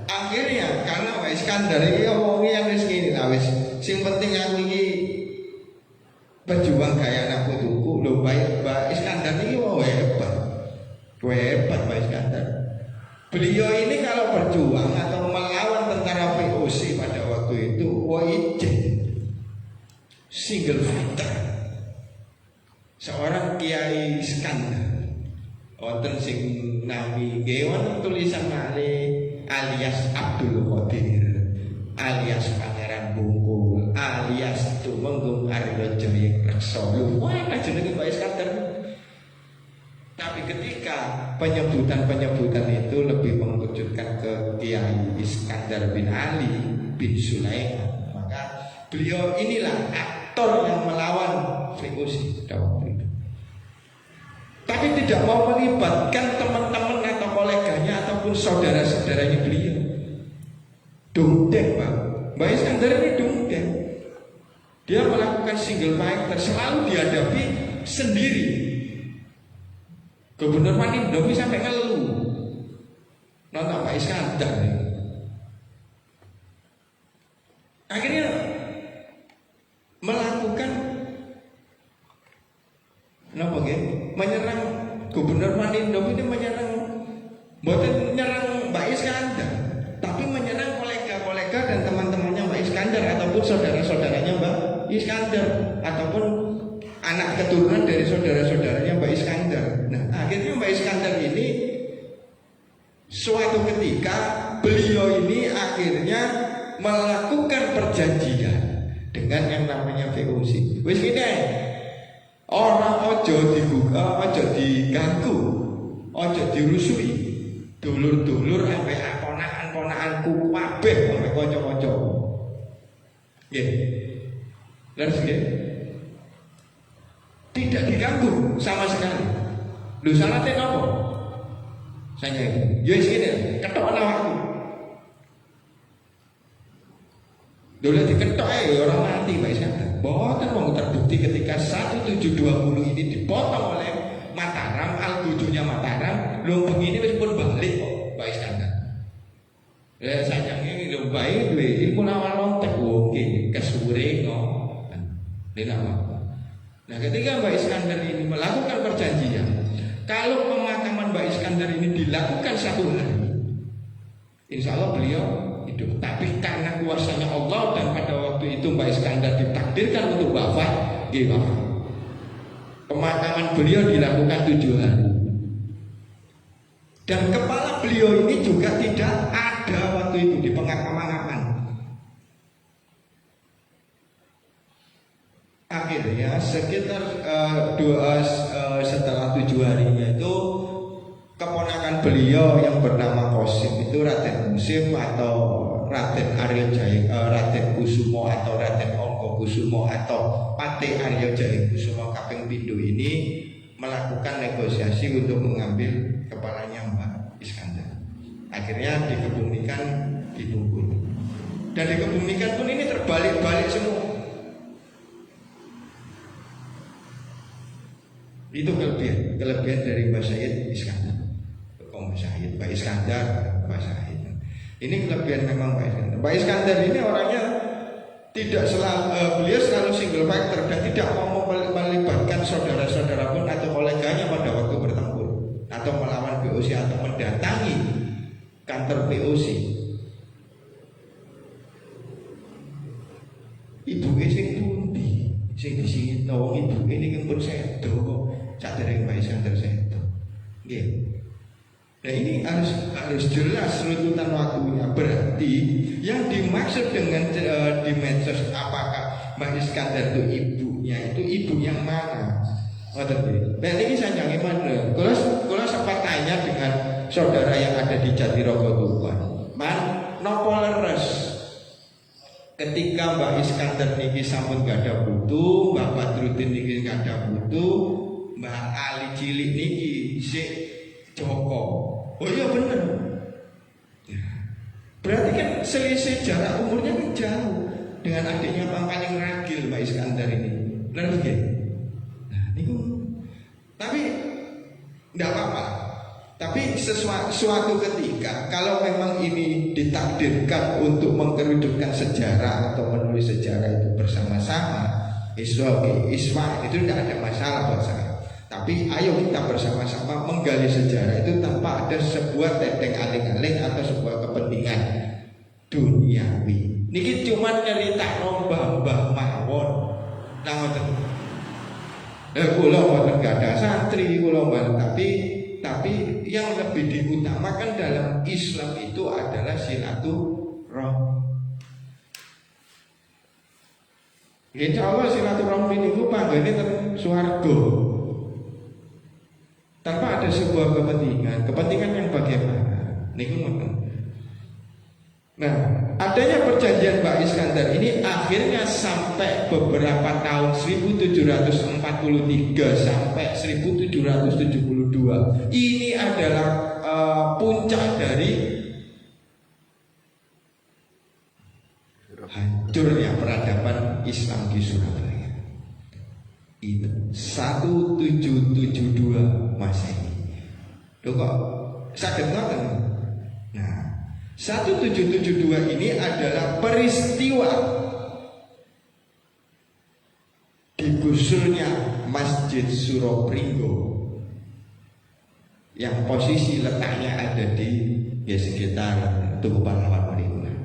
akhirnya karena Mbak Iskandar ini ngomongnya yang wis ngene lah wis. Sing penting aku iki berjuang gaya anak putuku. Lho Mbak Iskandar ini hebat. Hebat Mbak Iskandar. Beliau ini kalau berjuang atau melawan tentara VOC pada waktu itu ijen single fighter. Seorang Kiai Iskandar. Wonten sing nami nggih wonten tulisan malih alias Abdul Qadir, alias Pangeran Bungkul, alias Tumenggung Arya Jaya Reksa. Wah, jenenge Mbak Iskandar. Tapi ketika penyebutan itu lebih mengerucutkan ke Kiai Iskandar bin Ali bin Sulaiman, maka beliau inilah aktor yang melawan VOC pada waktu itu. Tapi tidak mau melibatkan teman-teman atau koleganya ataupun saudara-saudaranya beliau. Dongdeng Pak, Mbak Iskandar ini dongdeng. Dia melakukan single fighter, selalu dihadapi sendiri. Gubernur Manindo sampai ngeluh nonton Mbak Iskandar ini. Akhirnya melakukan menyerang Gubernur Manindo ini, bukan menyerang Mbak Iskandar, tapi menyerang kolega-kolega saudara-saudaranya Mbak Iskandar ataupun anak keturunan dari saudara-saudaranya Mbak Iskandar. Nah, akhirnya Mbak Iskandar ini suatu ketika beliau ini akhirnya melakukan perjanjian dengan yang namanya VOC. Wis gini, orang ojo diganggu, ojo dirusui, dulur-dulur sampai ponakan-ponakanku kabeh sampai kanca-kanca. Nggih. Terus nggih. Tidak diganggu sama sekali. Lho salate napa? Saya ya wis ngene, ketokno aku. Dulu diketok ya orang mati Mbak Iskandar. Boten wong terbukti ketika 1720 ini dipotong oleh Mataram, Al-Gudunya Mataram, lumpeng ini wis pun balik kok Mbak Iskandar. Ya sayange lho bae duwe ilmu lawan lontek oke kesuwure kok. Nah, ketika Mbak Iskandar ini melakukan perjanjian, kalau pemakaman Mbak Iskandar ini dilakukan 1 hari, insya Allah beliau hidup. Tapi karena kuasanya Allah dan pada waktu itu Mbak Iskandar ditakdirkan untuk wafat, wafat. Pemakaman beliau dilakukan 7 hari. Dan kepala beliau ini juga tidak ada waktu itu di pemakaman. Akhirnya sekitar setelah 7 harinya itu keponakan beliau yang bernama Qasim itu Raden Qasim atau Raden Arya Jaya, Raden Kusumo atau Raden Ongko Kusumo atau Pate Arya Jaya Kusumo kaping pindho ini melakukan negosiasi untuk mengambil kepalanya Mbak Iskandar. Akhirnya dikebumikan di Bungkul. Dan dikebumikan pun ini terbalik-balik semua. Itu kelebihan dari Mbak Said Iskandar. Mbak Iskandar, Mbak Said. Ini kelebihan memang Mbak Iskandar. Mbak Iskandar ini orangnya tidak beliau selalu single fighter dan tidak mau melibatkan saudara-saudara pun atau koleganya pada waktu bertempur atau melawan VOC atau mendatangi kantor VOC. Ibu sing pundi sing disingit wong ibu ini kan pun sedo kok sadere Mbak Iskandar sedo. Nggih. Nah ini harus jelas runtutan waktunya. Berarti yang dimaksud dengan di medsos apakah Mbak Iskandar itu ibunya itu ibu yang mana? Nah ini saya jangan mana. Kalau sempat tanya dengan saudara yang ada di Jatirogo Tuban, nopo leres ketika Mbak Iskandar niki sampun gak ada butuh, Mbak Badrudin niki gak ada butuh, Mbak Ali cilik niki isih Joko. Oh iya bener. Berarti kan selisih jarak umurnya kan jauh dengan adiknya paling ragil Mbak Iskandar ini. Benar begitu? Nah, ini tapi tidak apa-apa. Tapi suatu ketika kalau memang ini ditakdirkan untuk mengkerucutkan sejarah atau menulis sejarah itu bersama-sama, Iswa itu tidak ada masalah buat saya. Tapi ayo kita bersama-sama menggali sejarah itu tanpa ada sebuah teteng aling-aling atau sebuah kepentingan duniawi. Niki cuma cerita mbah-mbah mawon. Nah ngoten. Kula mboten gak ada santri kula mboten, tapi yang lebih diutamakan dalam Islam itu adalah silaturahmi. Insya Allah silaturahmi itu panggilnya teng swarga. Tanpa ada sebuah kepentingan yang bagaimana? Niku ngoten. Nah, adanya perjanjian Mbak Iskandar ini akhirnya sampai beberapa tahun 1743 sampai 1772. Ini adalah puncak dari hancurnya peradaban Islam di Surabaya. Itu 1772 Masehi. Loh kok saged ngoten? Nah, 1772 ini adalah peristiwa digusurnya Masjid Suropringgo yang posisi letaknya ada di sekitar Tugu Pahlawan Marina.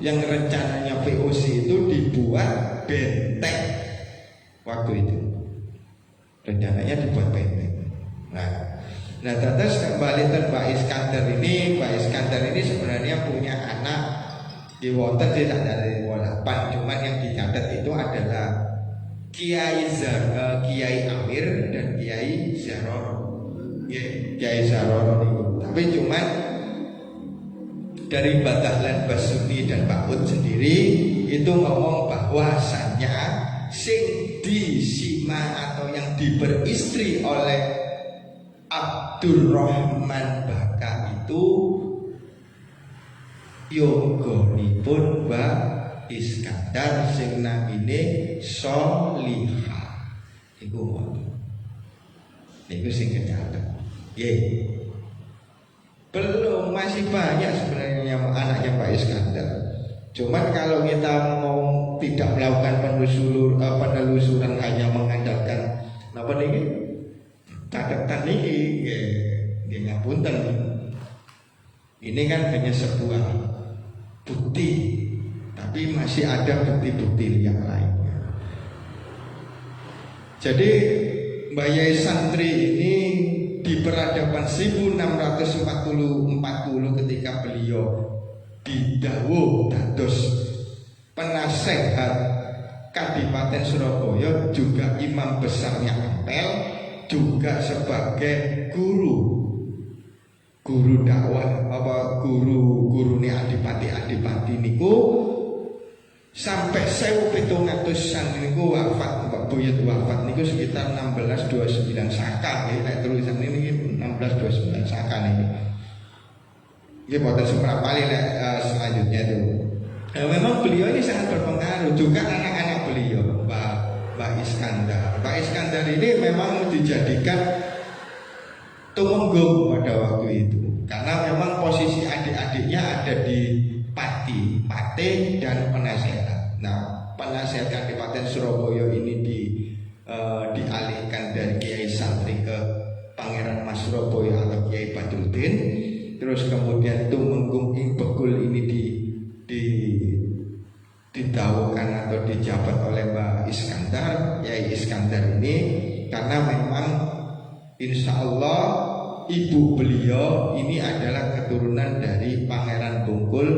yang rencananya VOC itu dibuat benteng waktu itu. Rencananya dibuat benteng. Nah terus kembali ke Pak Iskandar ini. Pak Iskandar ini sebenarnya punya anak di wonten tidak dari 8, cuman yang dicatat itu adalah Kiai Amir dan Kiai Zaror. Kiai Zaror itu. Tapi cuman dari Batahlan Basuni dan Pak Ud sendiri itu ngomong bahwasannya sing disima atau yang diberistri oleh Abdurrahman Baka itu yogonipun Mbak Iskandar sing namine Solihah. Iku sing kecatet. Belum, masih banyak sebenarnya anaknya Pak Iskandar. Cuman kalau kita mau tidak melakukan penelusuran hanya mengandalkan apa niki catatan niki nggih ngapunten. Ini kan hanya sebuah bukti, tapi masih ada bukti-bukti yang lainnya. Jadi Mbah Yai Santri ini di peradaban 1640 ketika beliau didhawuh dados penasehat Kadipaten Surabaya, juga imam besarnya Ampel, juga sebagai guru dakwah guru adipati niku sampai 1700-an niku wafat. Mbak Buyut wafat niku sekitar 1629 Saka ya, nek tulisan ini 1629 Saka niki. Nggih boten seprapali selanjutnya itu. Memang beliau ini sangat berpengaruh, juga anak-anak beliau, Mbak Iskandar. Mbak Iskandar ini memang dijadikan tumenggung pada waktu itu, karena memang posisi adik-adiknya ada di Pate dan penasehat. Nah, penasehat Kadipaten Surabaya ini dialihkan dari Kiai Santri ke Pangeran Mas Surabaya atau Kiai Badrudin. Terus kemudian Tumenggung Ing Bekul ini didawuhkan atau dijabat oleh Mbak Iskandar, Kiai Iskandar ini, karena memang insya Allah ibu beliau ini adalah keturunan dari Pangeran Bungkul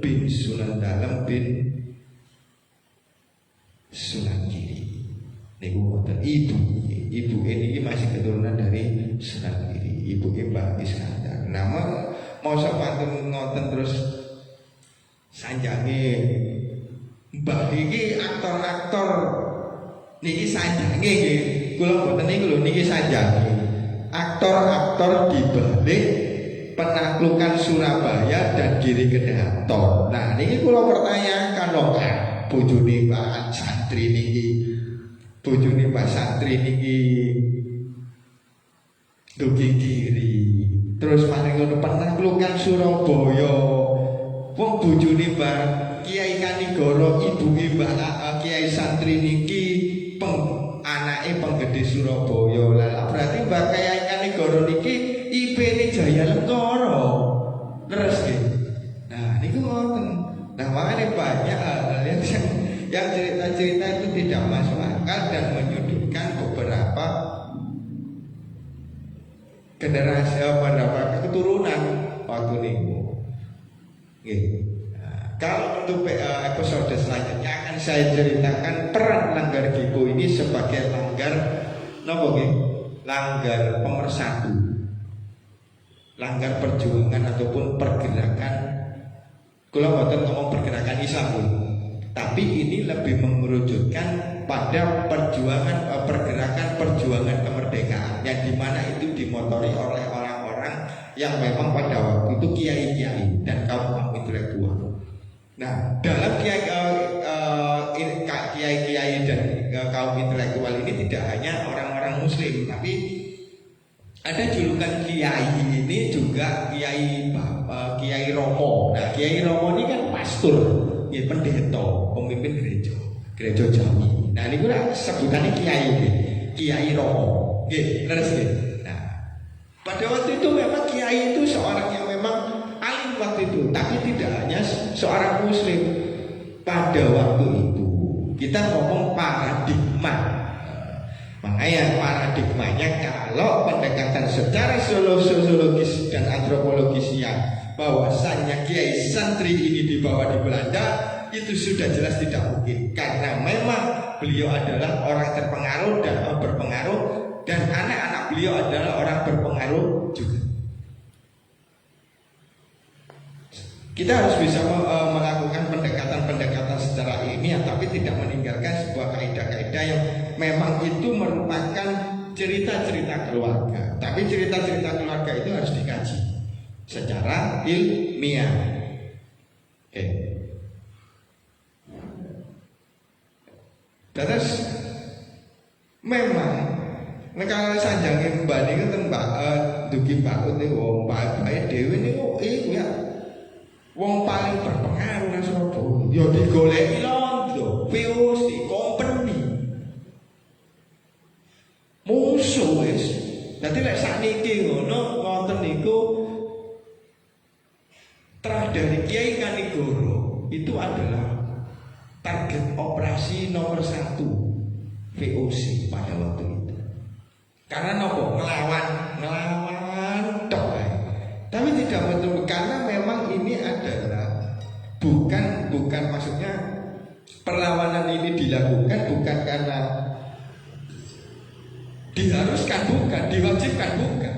bin Sunan Dalem bin Sunan Giri. Niku ibu ini masih keturunan dari Sunan Giri, ibu Mbak Iskandar. Nama mau sepantun ngoten terus sanjange Mbah iki aktor-aktor niki sanjange nggih. Kula mboten niku lho niki sanjange. Aktor-aktor di balik penaklukan Surabaya dan Giri Kedaton. Nah niki kula pertanyakan lho Kak, bojone Pak Santri niki, bojone Pak Santri niki Dugi Giri. Terus mari ngono penaklukan Surabaya. Wong bojone Mbak Kiai Kanigoro, ibuke Mbak Kiai Santri niki anake penggede Surabaya. Lah berarti Mbak Kiai Kanigoro niki IP-ne Jaya Lengkara. Terus nggih. Nah, niku ngoten. Nah, makanya banyak hal-hal yang cerita-cerita itu tidak masuk akal dan menyudutkan beberapa generasi beberapa keturunan waktu niku. Nggih. Kalau untuk episode selanjutnya akan saya ceritakan peran Langgar Gipo ini sebagai langgar nopo nggih? Langgar pemersatu, langgar perjuangan ataupun pergerakan. Kula mboten ngomong pergerakan Islam, tapi ini lebih mengerucutkan pada pergerakan perjuangan kemerdekaan, yang dimana itu dimotori oleh orang-orang yang memang pada waktu itu kiai-kiai dan kaum intelektual. Nah, dalam kiai-kiai dan kaum intelektual ini tidak hanya orang-orang Muslim, tapi ada julukan kiai ini juga Kiai Romo. Nah, Kiai Romo ini kan pastor, ya pendeta, pemimpin gereja Jawi. Nah, ini pula sebutannya Kiai Romo. Terus nah, pada waktu itu memang kiai itu seorang yang memang alim waktu itu, tapi tidak hanya seorang muslim pada waktu itu. Kita ngomong paradigma. Makanya paradigmanya kalau pendekatan secara sosiologis dan antropologisnya bahwasannya kiai santri ini dibawa di Belanda itu sudah jelas tidak mungkin, karena memang beliau adalah orang terpengaruh dan berpengaruh, dan anak-anak beliau adalah orang berpengaruh juga. Kita harus bisa melakukan pendekatan-pendekatan secara ilmiah, tapi tidak meninggalkan sebuah kaidah-kaidah yang memang itu merupakan cerita-cerita keluarga. Tapi cerita-cerita keluarga itu harus dikaji secara ilmiah. Oke. Terus memang kalau sanjange mbak niku teng mbak dugi bakut niku mbak dhewe niku ya wong paling berpengaruh nang Surabaya. Ya digoleki londo, VOC, company. Musuh wis. Dadi lek sakniki ngono ngoten niku dari Kiai Kanigoro itu adalah target operasi nomor 1 VOC pada waktu itu. Karena nopo ngelawan tok. Tapi tidak betul, karena memang ini adalah bukan maksudnya perlawanan ini dilakukan bukan karena diharuskan, bukan diwajibkan, bukan.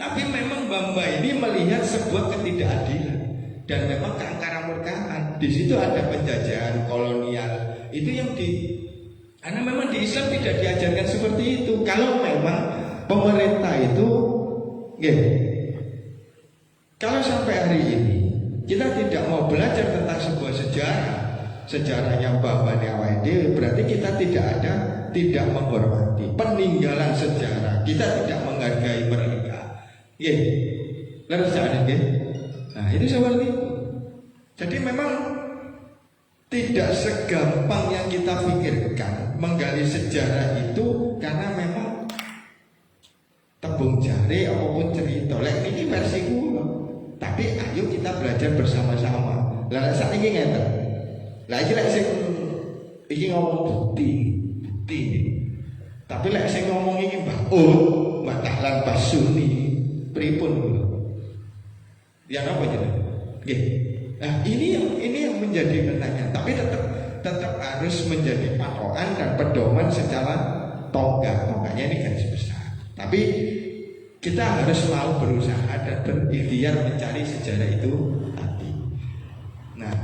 Tapi memang Bamba ini melihat sebuah ketidakadilan dan memang keangkaramurkaan. Di situ ada penjajahan kolonial. Itu yang karena memang di Islam tidak diajarkan seperti itu. Kalau memang pemerintah itu kalau sampai hari ini kita tidak mau belajar tentang sebuah sejarahnya Mbah Awede, berarti kita tidak menghormati peninggalan sejarah. Kita tidak menghargai mereka. Lalu saat ini, nah itu seperti itu. Jadi memang tidak segampang yang kita pikirkan menggali sejarah itu, karena memang tebung jari apapun cerita. Ini versi kulo. Tapi ayo kita belajar bersama-sama. Lah saat ini ngeten. Lah iki ngomong bukti. Tapi lek sing ngomong iki Mbak Tahlan Basuni pripun lho. Ya napa jenenge? Nggih. Nah, ini yang menjadi pertanyaan. Tapi tetap harus menjadi patokan dan pedoman secara tonggaknya ini garis besar. Tapi kita harus mau berusaha dan berikhtiar mencari sejarah itu tadi. Nah,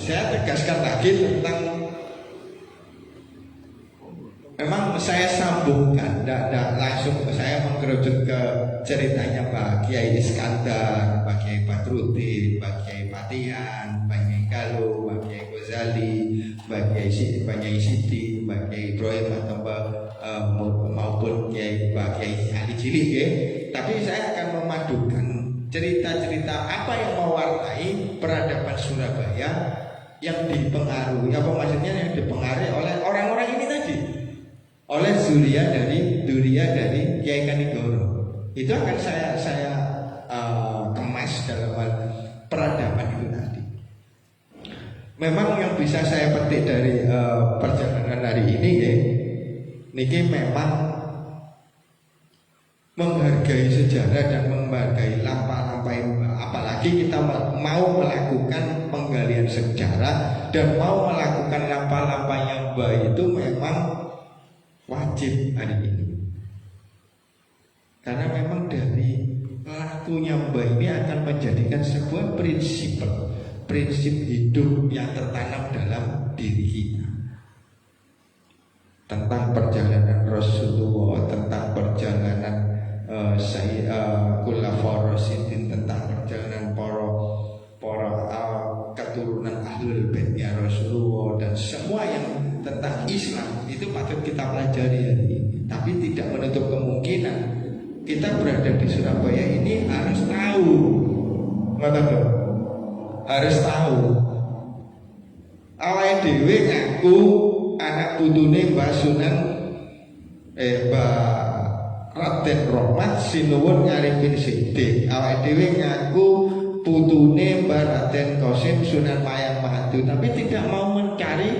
saya tegaskan lagi tentang memang saya sambungkan, tidak langsung saya mengkerucut ke ceritanya Pak Kiai Iskandar, Pak Kiai Badruddin, Pak Kiai Patian, Pak Kiai Galuh, Pak Kiai Ghazali, Pak Kiai Siti, Pak Kiai Ibrahim atau maupun Pak Kiai Ali Cilik ya. Tapi saya akan memadukan cerita-cerita apa yang mewarnai peradaban Surabaya yang dipengaruhi, apa maksudnya yang dipengaruhi oleh orang-orang ini tadi, oleh Duria dari Kiai Kanigoro. Itu akan saya kemas dalam hal peradaban itu tadi. Memang yang bisa saya petik dari perjalanan hari ini ya, niki memang menghargai sejarah dan menghargai lampah-lampah, apalagi kita mau melakukan penggalian sejarah dan mau melakukan lampah-lampah yang baik, itu memang wajib hari ini. Karena memang dari lakunya Mbah ini akan menjadikan sebuah prinsip hidup yang tertanam dalam diri kita. Tentang perjalanan Rasulullah, tentang perjalanan Khulafaur Rasyidin, tentang perjalanan para keturunan Ahlul Baitnya Rasulullah, dan semua yang tentang Islam itu patut kita pelajari hari ini. Tapi tidak menutup kemungkinan kita berada di Surabaya ini harus tahu, harus tahu awake dhewe ngaku anak putune Mbah Sunan Mbah Raden Rahmat Sinuwun Ngarifin Sidik. Awake dhewe ngaku putune Raden Qasim Sunan Mayang Mantu, tapi tidak mau mencari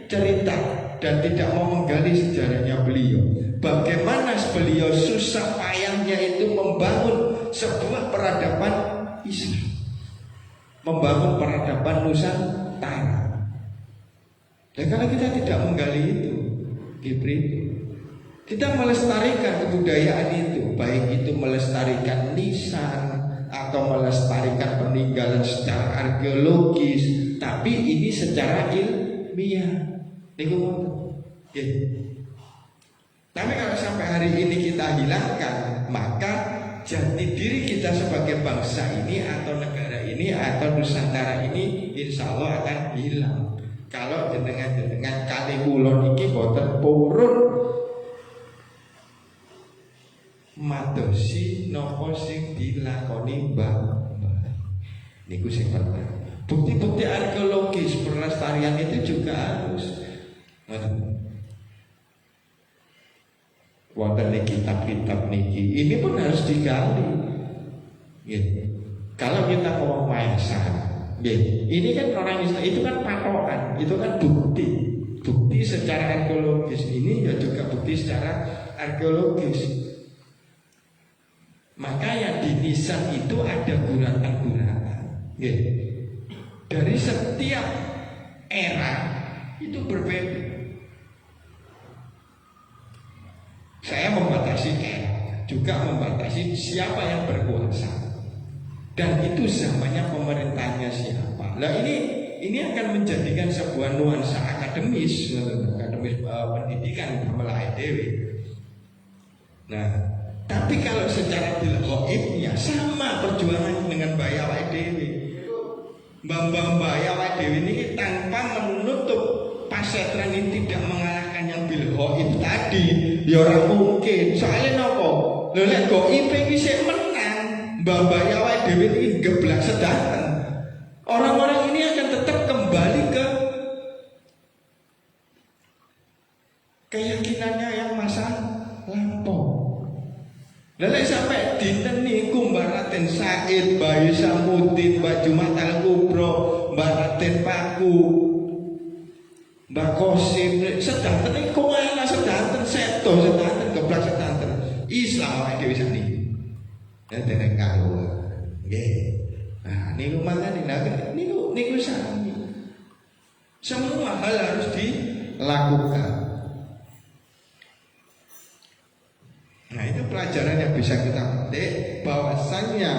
cerita dan tidak mau menggali sejarahnya beliau. Bagaimana beliau susah payahnya itu membangun sebuah peradaban Islam, membangun peradaban Nusantara. Dan kalau kita tidak menggali itu, kita melestarikan kebudayaan itu, baik itu melestarikan lisan atau melestarikan peninggalan secara arkeologis, tapi ini secara ilmiah. Tapi kalau sampai hari ini kita hilangkan, maka jati diri kita sebagai bangsa ini atau negara ini atau Nusantara ini insya Allah akan hilang. Kalau jenengan kali kulon iki boten purun madosi nopo sing dilakoni mbah niku sing penting. Bukti-bukti arkeologis pelestarian itu juga harus wonten kitab-kitab niki. Ini pun harus digali. Gitu. Kalau kita ngomong Maesar, ini kan orang Islam itu kan patokan, itu kan bukti secara arkeologis. Ini ya juga bukti secara arkeologis. Maka yang di nisan itu ada guratan-guratan. Dari setiap era itu berbeda. Saya membatasi era, juga membatasi siapa yang berkuasa. Dan itu zamannya pemerintahnya siapa. Nah ini akan menjadikan sebuah nuansa akademis pendidikan melalui dewi. Nah, tapi kalau secara bilghaibnya sama perjuangan dengan Mbah Awake Dhewe. Mbah Awake Dhewe ini tanpa menutup pasetran ini tidak mengalahkan yang bilghaib tadi. Ya ora mungkin. Soalnya nopo? Lho lek gaib iki sik menang, Mbah Awake Dhewe ini geblak sedanten. Orang-orang ini akan tetap kembali ke keyakinannya yang masa lampau. Lalu sampai dinten niku Mbah Raden Said, Mbah Isamuddin, Mbah Jumat Al Kubro, Mbah Raden Paku, Mbah Qasim, sedanten niku ana sedanten seto, sedanten geblak sedanten. Islam awake dhewe sakniki. Ya dening kalau. Nggih. Nah, niku mangane niku sami. Semua hal harus dilakukan. Nah itu pelajaran yang bisa kita petik, bahwasannya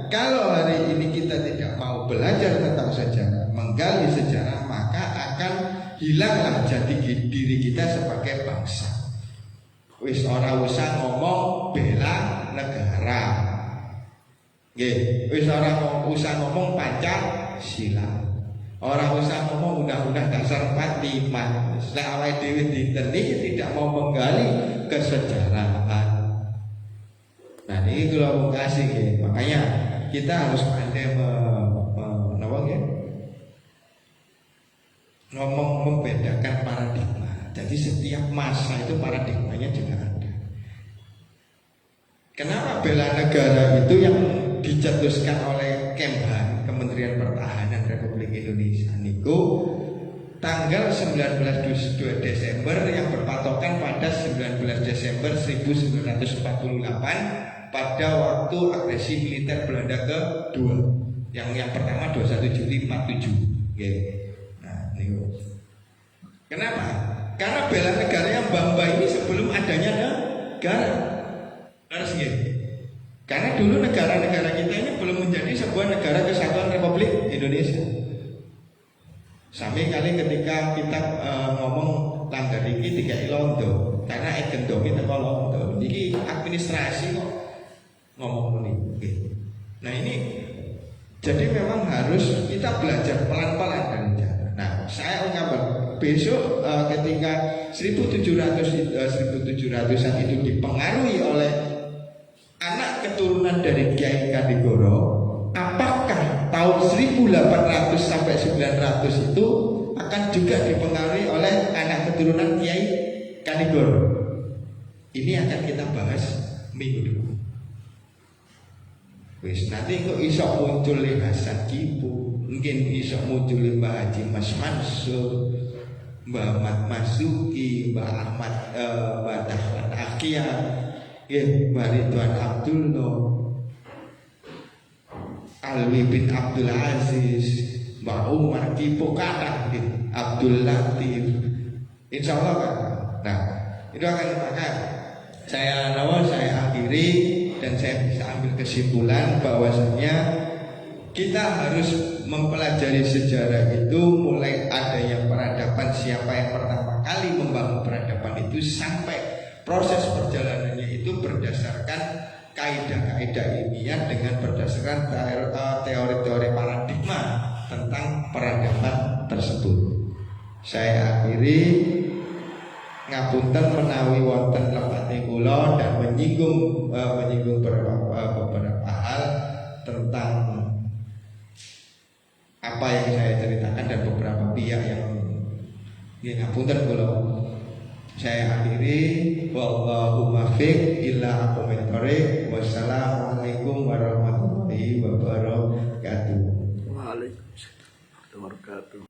kalau hari ini kita tidak mau belajar tentang sejarah, menggali sejarah, maka akan hilanglah jati diri kita sebagai bangsa. Wis ora usah ngomong bela negara, wis ora usah ngomong Pancasila, ora usah ngomong Undang-Undang Dasar 45. Lek awake dhewe dinten iki tidak mau menggali kesejarahan. Nah ini kalau kasih ya, makanya kita harus pandai ngomong membedakan paradigma. Jadi setiap masa itu paradigmanya juga ada. Kenapa bela negara itu yang dicetuskan oleh Kemhan, Kementerian Pertahanan Republik Indonesia niku tanggal 19 Desember yang berpatokan pada 19 Desember 1948 pada waktu agresi militer Belanda kedua. Yang pertama 21 Juli 47. Nah, ini. Kenapa? Karena bela negara yang Mbah ini sebelum adanya negara. Harus karena dulu negara-negara kita ini belum menjadi sebuah negara kesatuan Republik Indonesia. Sami kali ketika kita ngomong langgar iki tiga londo, karena ekonomi teko londo. Niki administrasi kok ngomong ini. Nah ini jadi memang harus kita belajar pelan-pelan dari cara. Nah saya ungkapkan besok ketika 1700-an itu dipengaruhi oleh anak keturunan dari Kiai Kanigoro, apakah tahun 1800 sampai 900 itu akan juga dipengaruhi oleh anak keturunan Kiai Kanigoro? Ini akan kita bahas minggu depan. Wis nanti kok iso muncul Hasan Kipu, mungkin iso muncul Mbah Haji Mas Mansur, Mbah Ahmad Masuki, Mbah Ahmad Mbah Dahlan Akia, Mbah Ridwan Abdullah, Alwi bin Abdul Aziz, Mbah Umar Kipu kata Abdul Latif, insya Allah kan. Nah itu akan maka saya akhiri dan saya bisa ambil kesimpulan bahwasanya kita harus mempelajari sejarah itu mulai adanya peradaban, siapa yang pertama kali membangun peradaban itu sampai proses perjalanannya itu berdasarkan kaidah-kaidah ilmiah dengan berdasarkan teori-teori paradigma tentang peradaban tersebut. Saya akhiri ngapunten menawi wonten lepate kula dan menyinggung beberapa hal tentang apa yang saya ceritakan dan beberapa pihak yang ngapunten kula. Saya akhiri wallahu muwaffiq ila aqwamit thoriq. Wassalamualaikum warahmatullahi wabarakatuh. Waalaikumsalam warahmatullahi wabarakatuh.